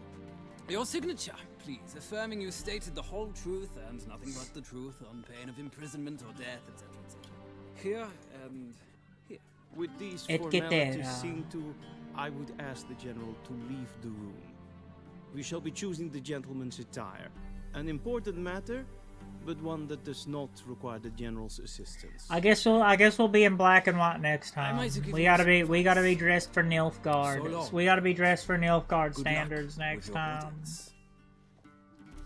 Your signature, please, affirming you stated the whole truth and nothing but the truth on pain of imprisonment or death, etc., etc. Here and here. With these Etcetera. formalities seen to, I would ask the general to leave the room. We shall be choosing the gentleman's attire. An important matter, but one that does not require the general's assistance. I guess we'll be in black and white next time. We gotta be dressed for Nilfgaard. We gotta be dressed for Nilfgaard standards next time.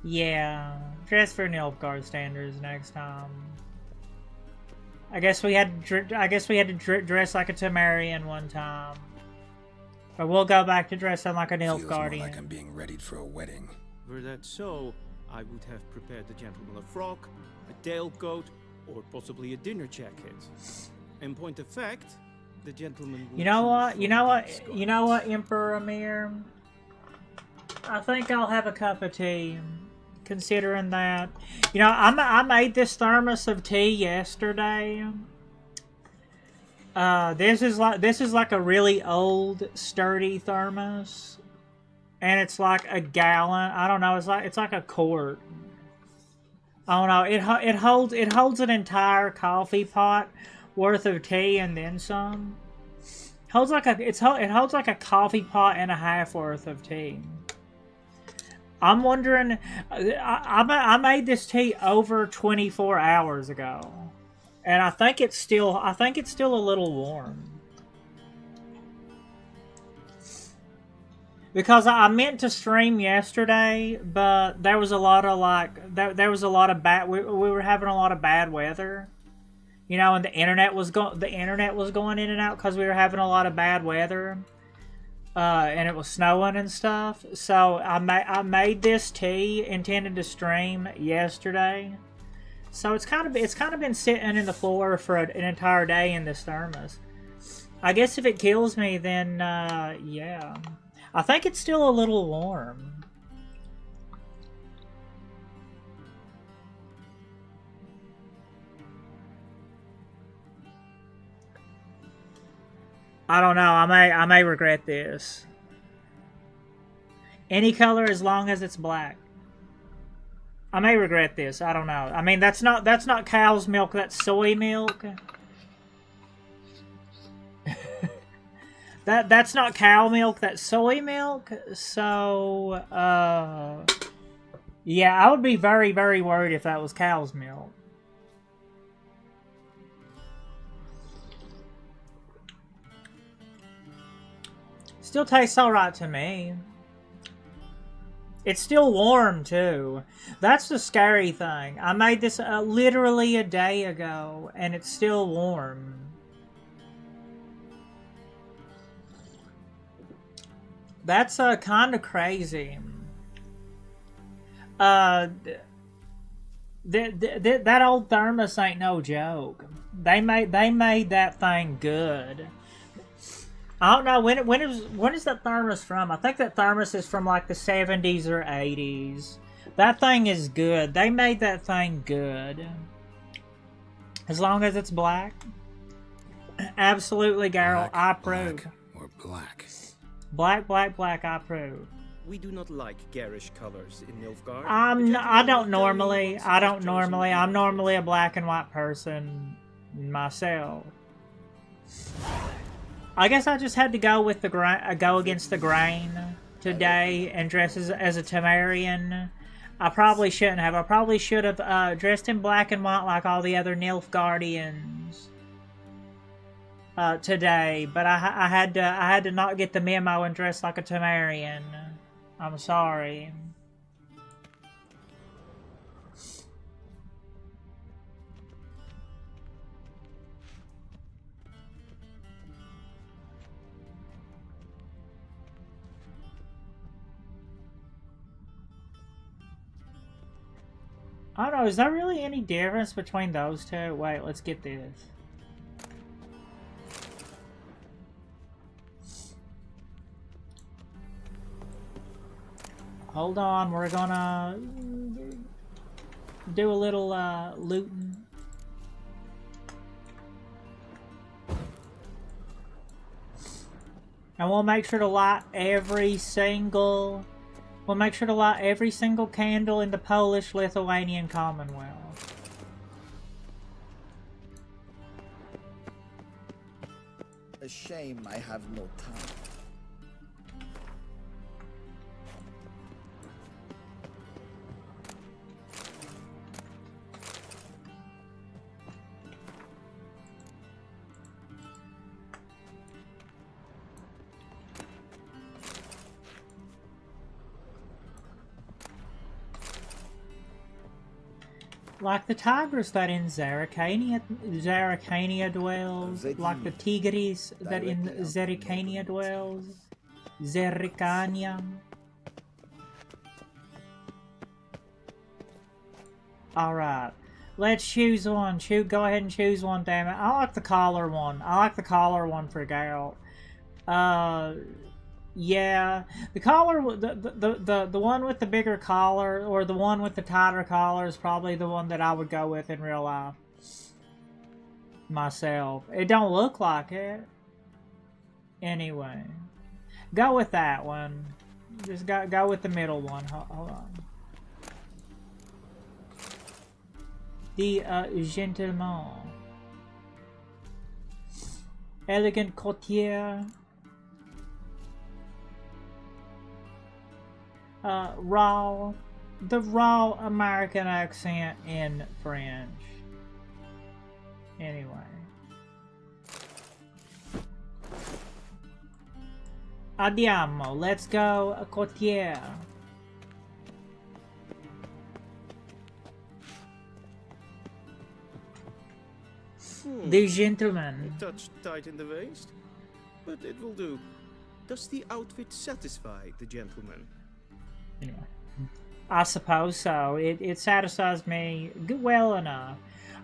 Yeah, dress for Nilfgaard standards next time. I guess we had to dress like a Temerian one time. Or we'll go back to dressing like a Feels Nilfgaardian. more like I'm being readied for a wedding. Were that so, I would have prepared the gentleman a frock, a tailcoat, or possibly a dinner jacket. In point of fact, the gentleman will You know what? choose You know from what? these You know garments. what, Emperor Amir? I think I'll have a cup of tea. Considering that, you know, I made this thermos of tea yesterday. This is like a really old, sturdy thermos, and it's like a gallon. I don't know. It's like a quart. I don't know. It holds an entire coffee pot worth of tea and then some. It holds like a coffee pot and a half worth of tea. I'm wondering. I made this tea over 24 hours ago, and I think it's still a little warm. Because I meant to stream yesterday, but there was a lot of bad. We were having a lot of bad weather, you know, and the internet was going in and out because we were having a lot of bad weather, and it was snowing and stuff. So I made this tea intended to stream yesterday. So it's kind of been sitting in the floor for an entire day in this thermos. I guess if it kills me, then yeah. I think it's still a little warm. I don't know. I may regret this. Any color as long as it's black. I may regret this. I don't know. I mean, that's not cow's milk. That's soy milk. That's not cow milk, that's soy milk. So, yeah, I would be very, very worried if that was cow's milk. Still tastes alright to me. It's still warm, too. That's the scary thing. I made this literally a day ago, and it's still warm. That's kind of crazy. That old thermos ain't no joke. They made that thing good. I don't know when is that thermos from? I think that thermos is from like the 70s or 80s. That thing is good. They made that thing good. As long as it's black. Absolutely, Garrel. I approve. Or black. Black, I approve. We do not like garish colors in Nilfgaard. I'm normally a black and white person myself. I guess I just had to go with go against the grain today and dress as a Temerian. I probably shouldn't have. I probably should have dressed in black and white like all the other Nilfgaardians. Today, but I had to not get the memo and dress like a Temerian. I'm sorry. I don't know, is there really any difference between those two? Wait, let's get this. Hold on, we're gonna do a little looting. And we'll make sure to light every single candle in the Polish-Lithuanian Commonwealth. A shame I have no time. Like the tigers that in Zerrikania dwells, like the tigris that in Zerrikania dwells. Zerricania. Alright. Let's choose one. Go ahead and choose one, damn it. I like the collar one. I like the collar one for Geralt. Yeah. The collar, the one with the bigger collar, or the one with the tighter collar is probably the one that I would go with in real life. Myself. It don't look like it. Anyway. Go with that one. Just go with the middle one. Hold on. The gentleman. Elegant courtier. Raw. The raw American accent in French. Anyway. Andiamo. Let's go, courtier. The gentleman. A touch tight in the waist, but it will do. Does the outfit satisfy the gentleman? Anyway, I suppose so. It satisfies me well enough.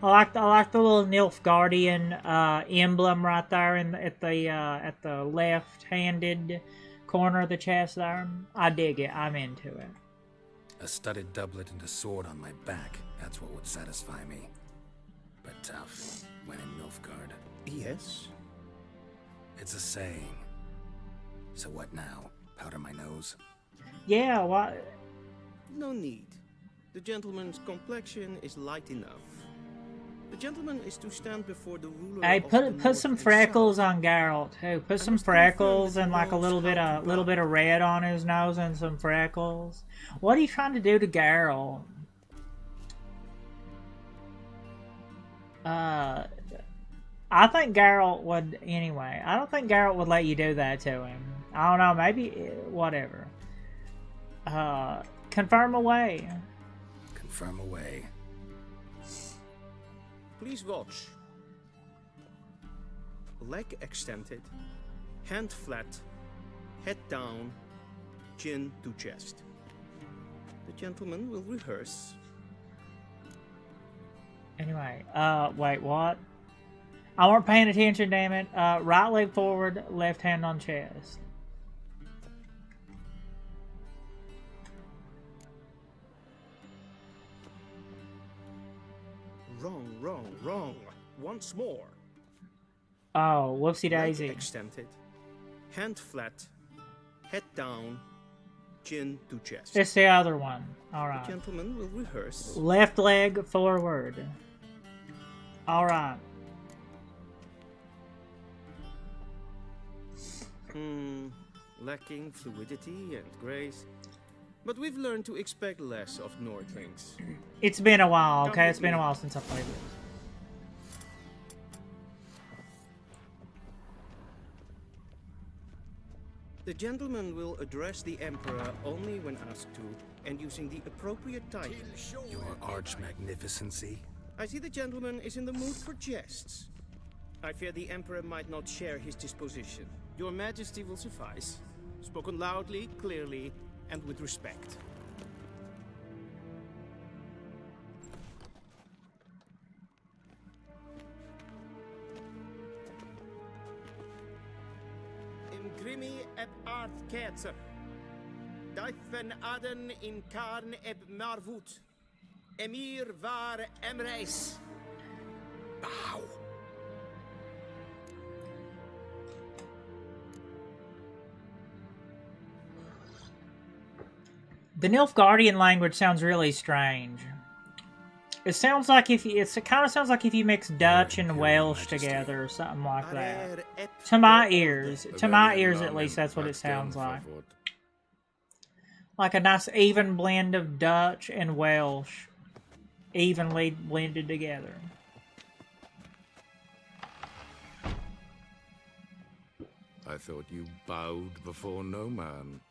I like the little Nilfgaardian emblem right there at the left-handed corner of the chest there. I dig it. I'm into it. A studded doublet and a sword on my back. That's what would satisfy me. But tough when in Nilfgaard. Yes. It's a saying. So what now? Powder my nose? Yeah, what? No need. The gentleman's complexion is light enough. The gentleman is to stand before the ruler. Hey, of the put some North and freckles South. on Geralt too. Put some freckles and like a little bit of red on his nose and some freckles. What are you trying to do to Geralt? I think Geralt would anyway. I don't think Geralt would let you do that to him. I don't know. Maybe whatever. Confirm away. Confirm away. Please watch. Leg extended, hand flat, head down, chin to chest. The gentleman will rehearse. Anyway, wait, what? I weren't paying attention, damn it. Right leg forward, left hand on chest. Wrong. Once more. Oh, whoopsie Leg daisy. extended, hand flat, head down, chin to chest. It's the other one. Alright. The gentleman will rehearse. Left leg forward. Alright. Lacking fluidity and grace. But we've learned to expect less of Nordlings. It's been a while, Come okay? with It's been me. a while since I played this. The gentleman will address the Emperor only when asked to, and using the appropriate title. Your Arch-Magnificency? I see the gentleman is in the mood for jests. I fear the Emperor might not share his disposition. Your Majesty will suffice. Spoken loudly, clearly, and with respect. Imgrimi eb art ketzer. Daifen aden in karn eb marvut. Emir var emreis. Bow. The Nilfgaardian language sounds really strange. It sounds like it kind of sounds like if you mix Dutch and Welsh together or something like that. To my ears at least, that's what it sounds like. Like a nice even blend of Dutch and Welsh, evenly blended together. I thought you bowed before no man.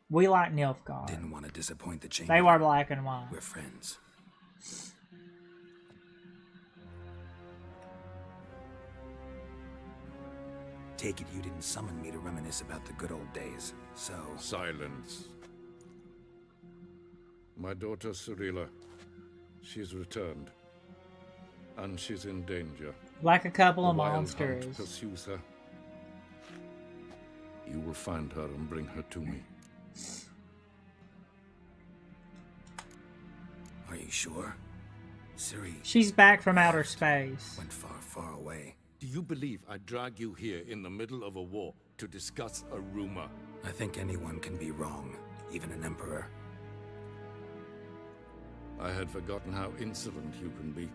We like Nilfgaard. Didn't want to disappoint the chamber. They were black and white. We're friends. take it you didn't summon me to reminisce about the good old days, so... Silence. My daughter Cirilla, she's returned. And she's in danger. Like a couple of The wild monsters. hunt pursues her. You will find her and bring her to me. Are you sure? Ciri... She's back from outer space. Went far, far away. Do you believe I drag you here in the middle of a war to discuss a rumor? I think anyone can be wrong, even an emperor. I had forgotten how insolent you can be.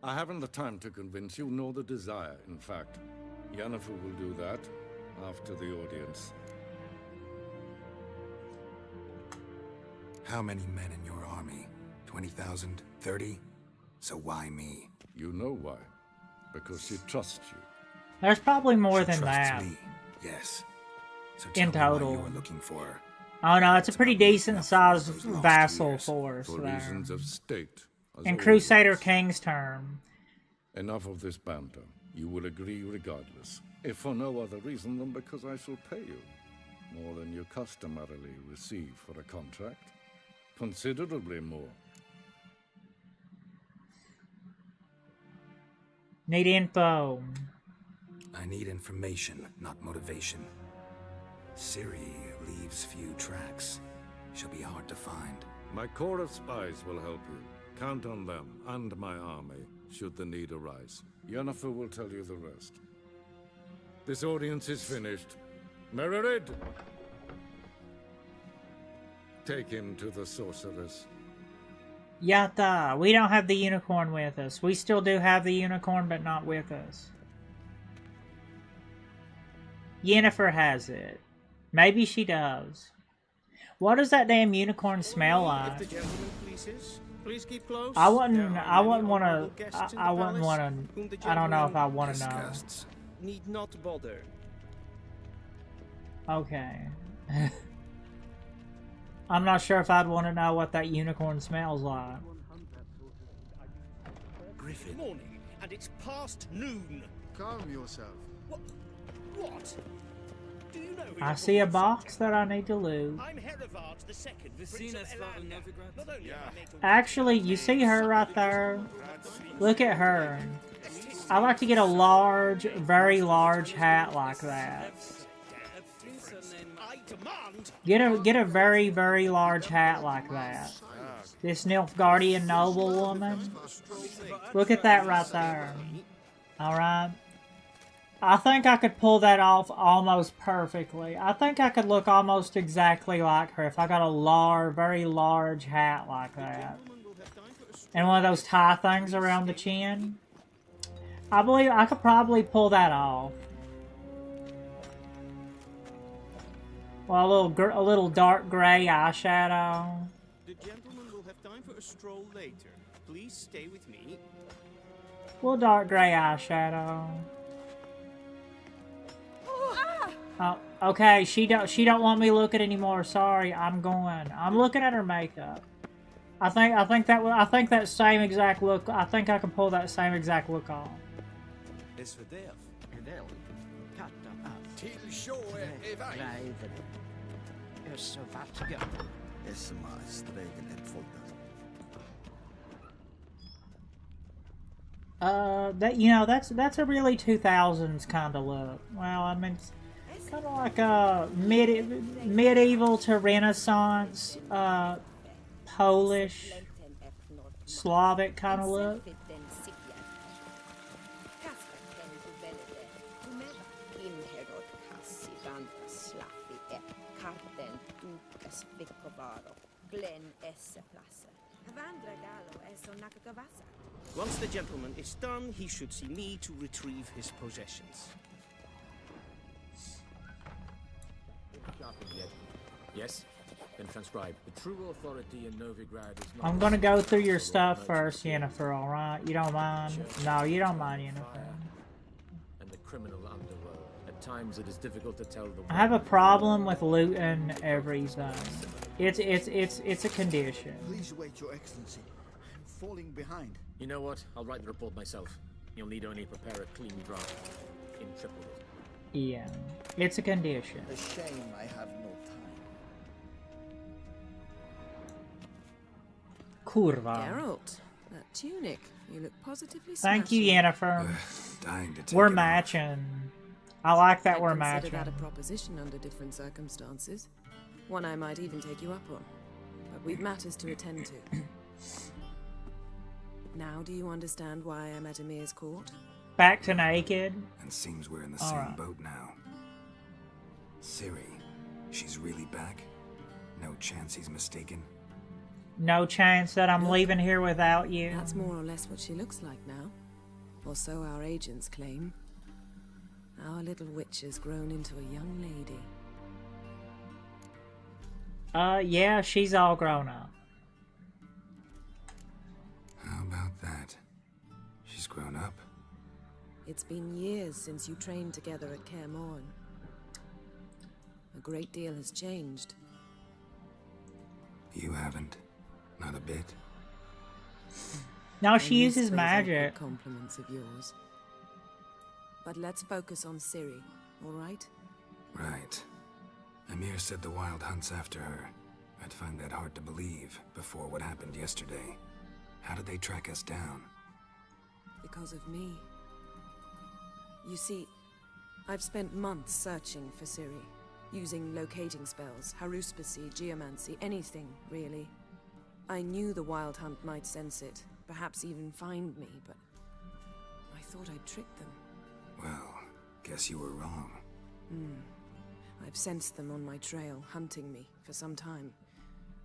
I haven't the time to convince you, nor the desire, in fact. Yennefer will do that after the audience. How many men in your army? 20,000? 30? So why me? You know why. Because she trusts you. There's probably more She than trusts that. me. Yes. So In tell me total. what you are looking for. Oh no, it's a pretty decent sized vassal force For there. reasons of state. as In always. Crusader King's term. Enough of this banter. You will agree regardless. If for no other reason than because I shall pay you. More than you customarily receive for a contract. Considerably more. Need info. I need information, not motivation. Ciri leaves few tracks. She'll be hard to find. My corps of spies will help you. Count on them and my army, should the need arise. Yennefer will tell you the rest. This audience is finished. Mererid! Take him to the sorceress. Yatta, we don't have the unicorn with us. We still do have the unicorn, but not with us. Yennefer has it. Maybe she does. What does that damn unicorn smell like? If the gentleman pleases, please keep close. I wouldn't want to. I I wouldn't want to. I don't know if I want to know. Disgusts. Need not bother. Okay. I'm not sure if I'd want to know what that unicorn smells like. Griffin. Morning, and it's past noon. Calm yourself. What? Do you know who I you're see a talking box that I need to loot. to? I'm Herivard the Second, Prince seen of us far in Elanda. Novigrad? Not only am I made to Actually, you see her right there? Look at her. I like to get a large, very large hat like that. I demand Get a very, very large hat like that. This Nilfgaardian noblewoman. Look at that right there. Alright. I think I could pull that off almost perfectly. I think I could look almost exactly like her if I got a very large hat like that. And one of those tie things around the chin. I believe I could probably pull that off. Well, a little dark gray eyeshadow. The gentleman will have time for a stroll later. Please stay with me. Little dark gray eyeshadow. Oh, okay. She don't want me looking anymore. Sorry, I'm going. I'm looking at her makeup. I think that same exact look. I think I can pull that same exact look off. Is for death. Till sjå är iväg. SMS-regeln är folkad. That's a really 2000s kind of look. Well, I mean, it's kind of like a medieval to Renaissance, Polish, Slavic kind of look. Once the gentleman is done, he should see me to retrieve his possessions. Yes? Then transcribe. The true authority in Novigrad is not... I'm gonna go through your stuff first, Yennefer, alright? You don't mind? No, you don't mind, Yennefer. And the criminal underworld. At times it is difficult to tell the... I have a problem with looting everything. It's a condition. Please wait, Your Excellency. I'm falling behind. You know what? I'll write the report myself. You'll need only prepare a clean draft. in Tripoli. Yeah, it's a condition. A shame I have no time. Kurva. Geralt, that tunic. You look positively Thank you, smashing. Yennefer. Dying to take We're it off. matching. I like that I'd we're consider matching. that a proposition under different circumstances. One I might even take you up on. But we've matters to attend to. Now do you understand why I'm at Emir's court? Back to naked. And seems we're in the All same right. boat now. Ciri, she's really back? No chance he's mistaken? No chance that I'm Look, leaving here without you. That's more or less what she looks like now. Or so our agents claim. Our little witch has grown into a young lady. Yeah, she's all grown up. How about that? She's grown up? It's been years since you trained together at Kaer Morhen. A great deal has changed. You haven't. Not a bit. No, I she miss uses those magic. awkward compliments of yours. But let's focus on Ciri, all right? Right. Emir said the Wild hunts after her. I'd find that hard to believe before what happened yesterday. How did they track us down? Because of me. You see, I've spent months searching for Ciri, using locating spells, haruspicy, geomancy, anything, really. I knew the Wild Hunt might sense it, perhaps even find me, but I thought I'd tricked them. Well, guess you were wrong. I've sensed them on my trail, hunting me, for some time.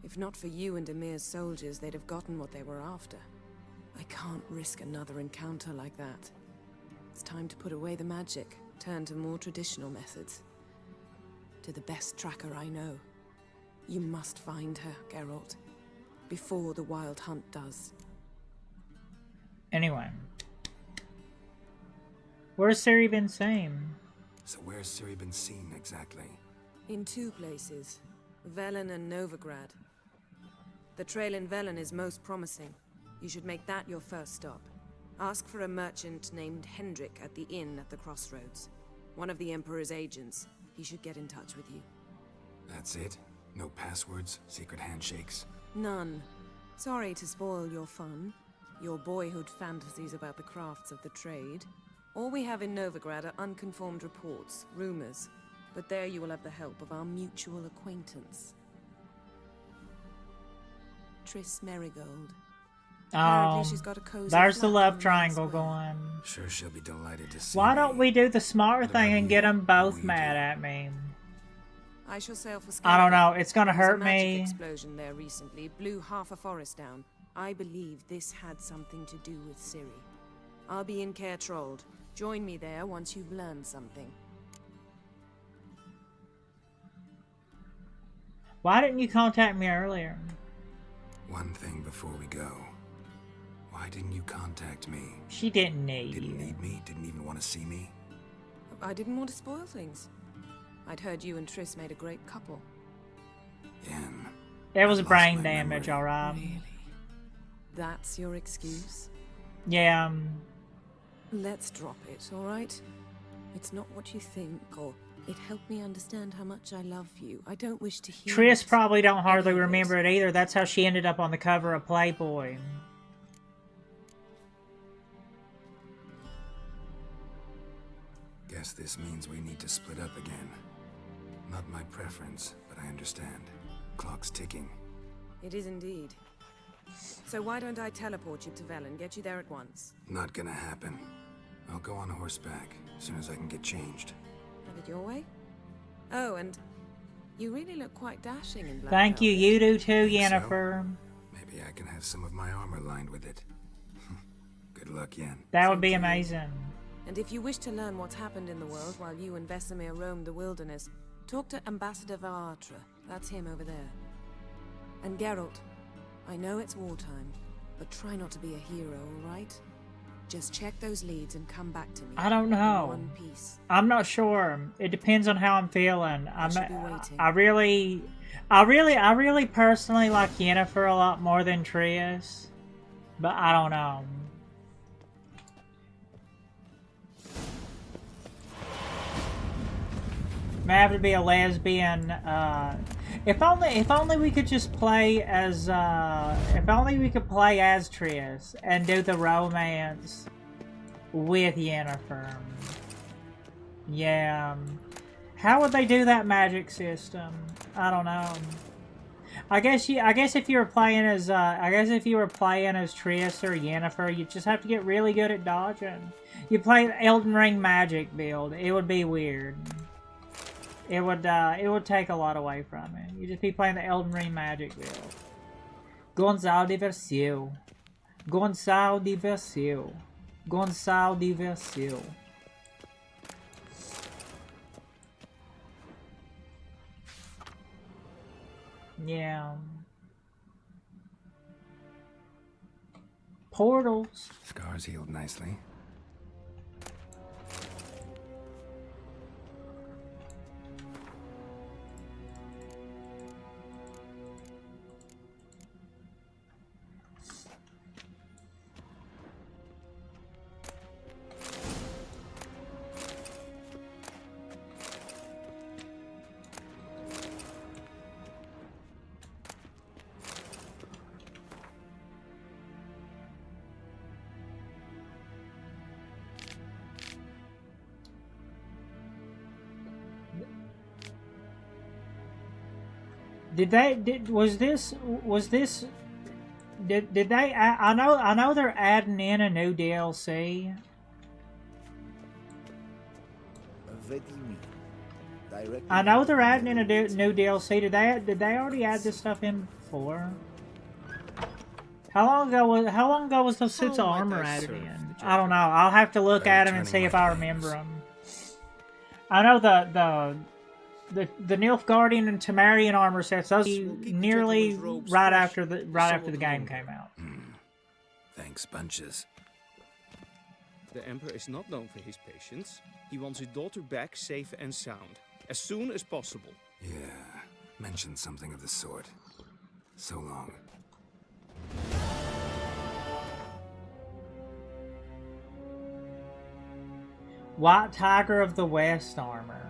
If not for you and Emir's soldiers, they'd have gotten what they were after. I can't risk another encounter like that. It's time to put away the magic, turn to more traditional methods. To the best tracker I know. You must find her, Geralt. Before the Wild Hunt does. Anyway. Where's Ciri been seen? So where's Ciri been seen exactly? In two places. Velen and Novigrad. The trail in Velen is most promising. You should make that your first stop. Ask for a merchant named Hendrik at the inn at the crossroads. One of the Emperor's agents. He should get in touch with you. That's it? No passwords? Secret handshakes? None. Sorry to spoil your fun. Your boyhood fantasies about the crafts of the trade. All we have in Novigrad are unconfirmed reports, rumors. But there you will have the help of our mutual acquaintance. Triss Merigold. Apparently she's got a cozy there's the flat love on triangle Square. going. Sure she'll be delighted to see Why me. don't we do the smart What thing about and you? get them both What do you mad do? at me? I shall sail for I don't know. Skarsgård. It's gonna There was hurt a magic me. explosion there recently, blew half a forest down. I believe this had something to do with Ciri. I'll be in Caer Trold. Join me there once you've learned something. Why didn't you contact me earlier? One thing before we go. Why didn't you contact me? She didn't need Didn't you. need me? Didn't even want to see me? I didn't want to spoil things. I'd heard you and Triss made a great couple. Yen. There was I lost brain my damage, memory. alright. Really? That's your excuse? Yeah, Let's drop it, alright? It's not what you think, or it helped me understand how much I love you. I don't wish to hear Triss it. probably don't hardly Any of remember it. it either. That's how she ended up on the cover of Playboy. Guess this means we need to split up again. Not my preference, but I understand. Clock's ticking. It is indeed. So why don't I teleport you to Velen, get you there at once? Not gonna happen. I'll go on horseback as soon as I can get changed. Have it your way? Oh, and you really look quite dashing in black Thank you, velvet. you do too, Think so? Yennefer. Maybe I can have some of my armor lined with it. Good luck, Yen. That would Same be to you. amazing. And if you wish to learn what's happened in the world while you and Vesemir roamed the wilderness, talk to Ambassador Varatra. That's him over there. And Geralt, I know it's wartime, but try not to be a hero, alright? Just check those leads and come back to me. I don't In know. one piece. I'm not sure. It depends on how I'm feeling. should be waiting. I really personally like Yennefer a lot more than Triss, but I don't know. May have to be a lesbian. If only we could just play as. If only we could play as Triss and do the romance with Yennefer. Yeah. How would they do that magic system? I don't know. I guess if you were playing as Triss or Yennefer, you just have to get really good at dodging. You play Elden Ring magic build, it would be weird. It would take a lot away from it. You'd just be playing the Elden Ring magic build. Gonçalo de Versil. Gonçalo de Versil. Gonçalo de Versil. Yeah. Portals. Scars healed nicely. Did they I know they're adding in a new DLC. I know they're adding in a new DLC. Did they already add this stuff in before? How long ago was those suits of armor added in? I don't know. I'll have to look at them and see if I remember them. I know the Nilfgaardian and Temerian armor sets, those nearly right after the game came out. Thanks, bunches. The Emperor is not known for his patience. He wants his daughter back safe and sound, as soon as possible. Yeah, mentioned something of the sort. So long. White Tiger of the West armor.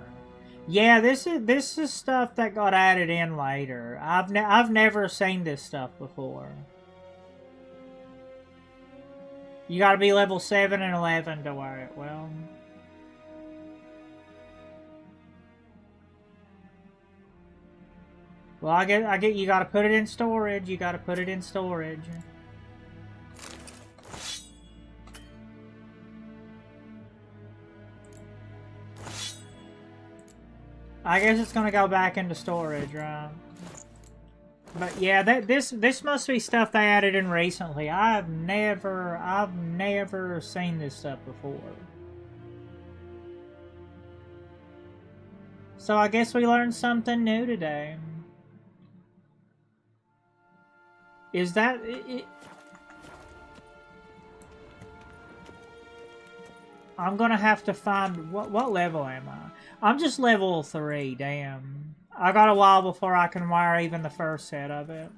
Yeah, this is stuff that got added in later. I've never seen this stuff before. You gotta be level 7 and 11 to wear it. Well, I get. You gotta put it in storage. You gotta put it in storage. I guess it's gonna go back into storage, right? But yeah, this must be stuff they added in recently. I've never seen this stuff before. So I guess we learned something new today. Is that it? I'm gonna have to find what level am I? I'm just level 3, damn. I got a while before I can wire even the first set of it.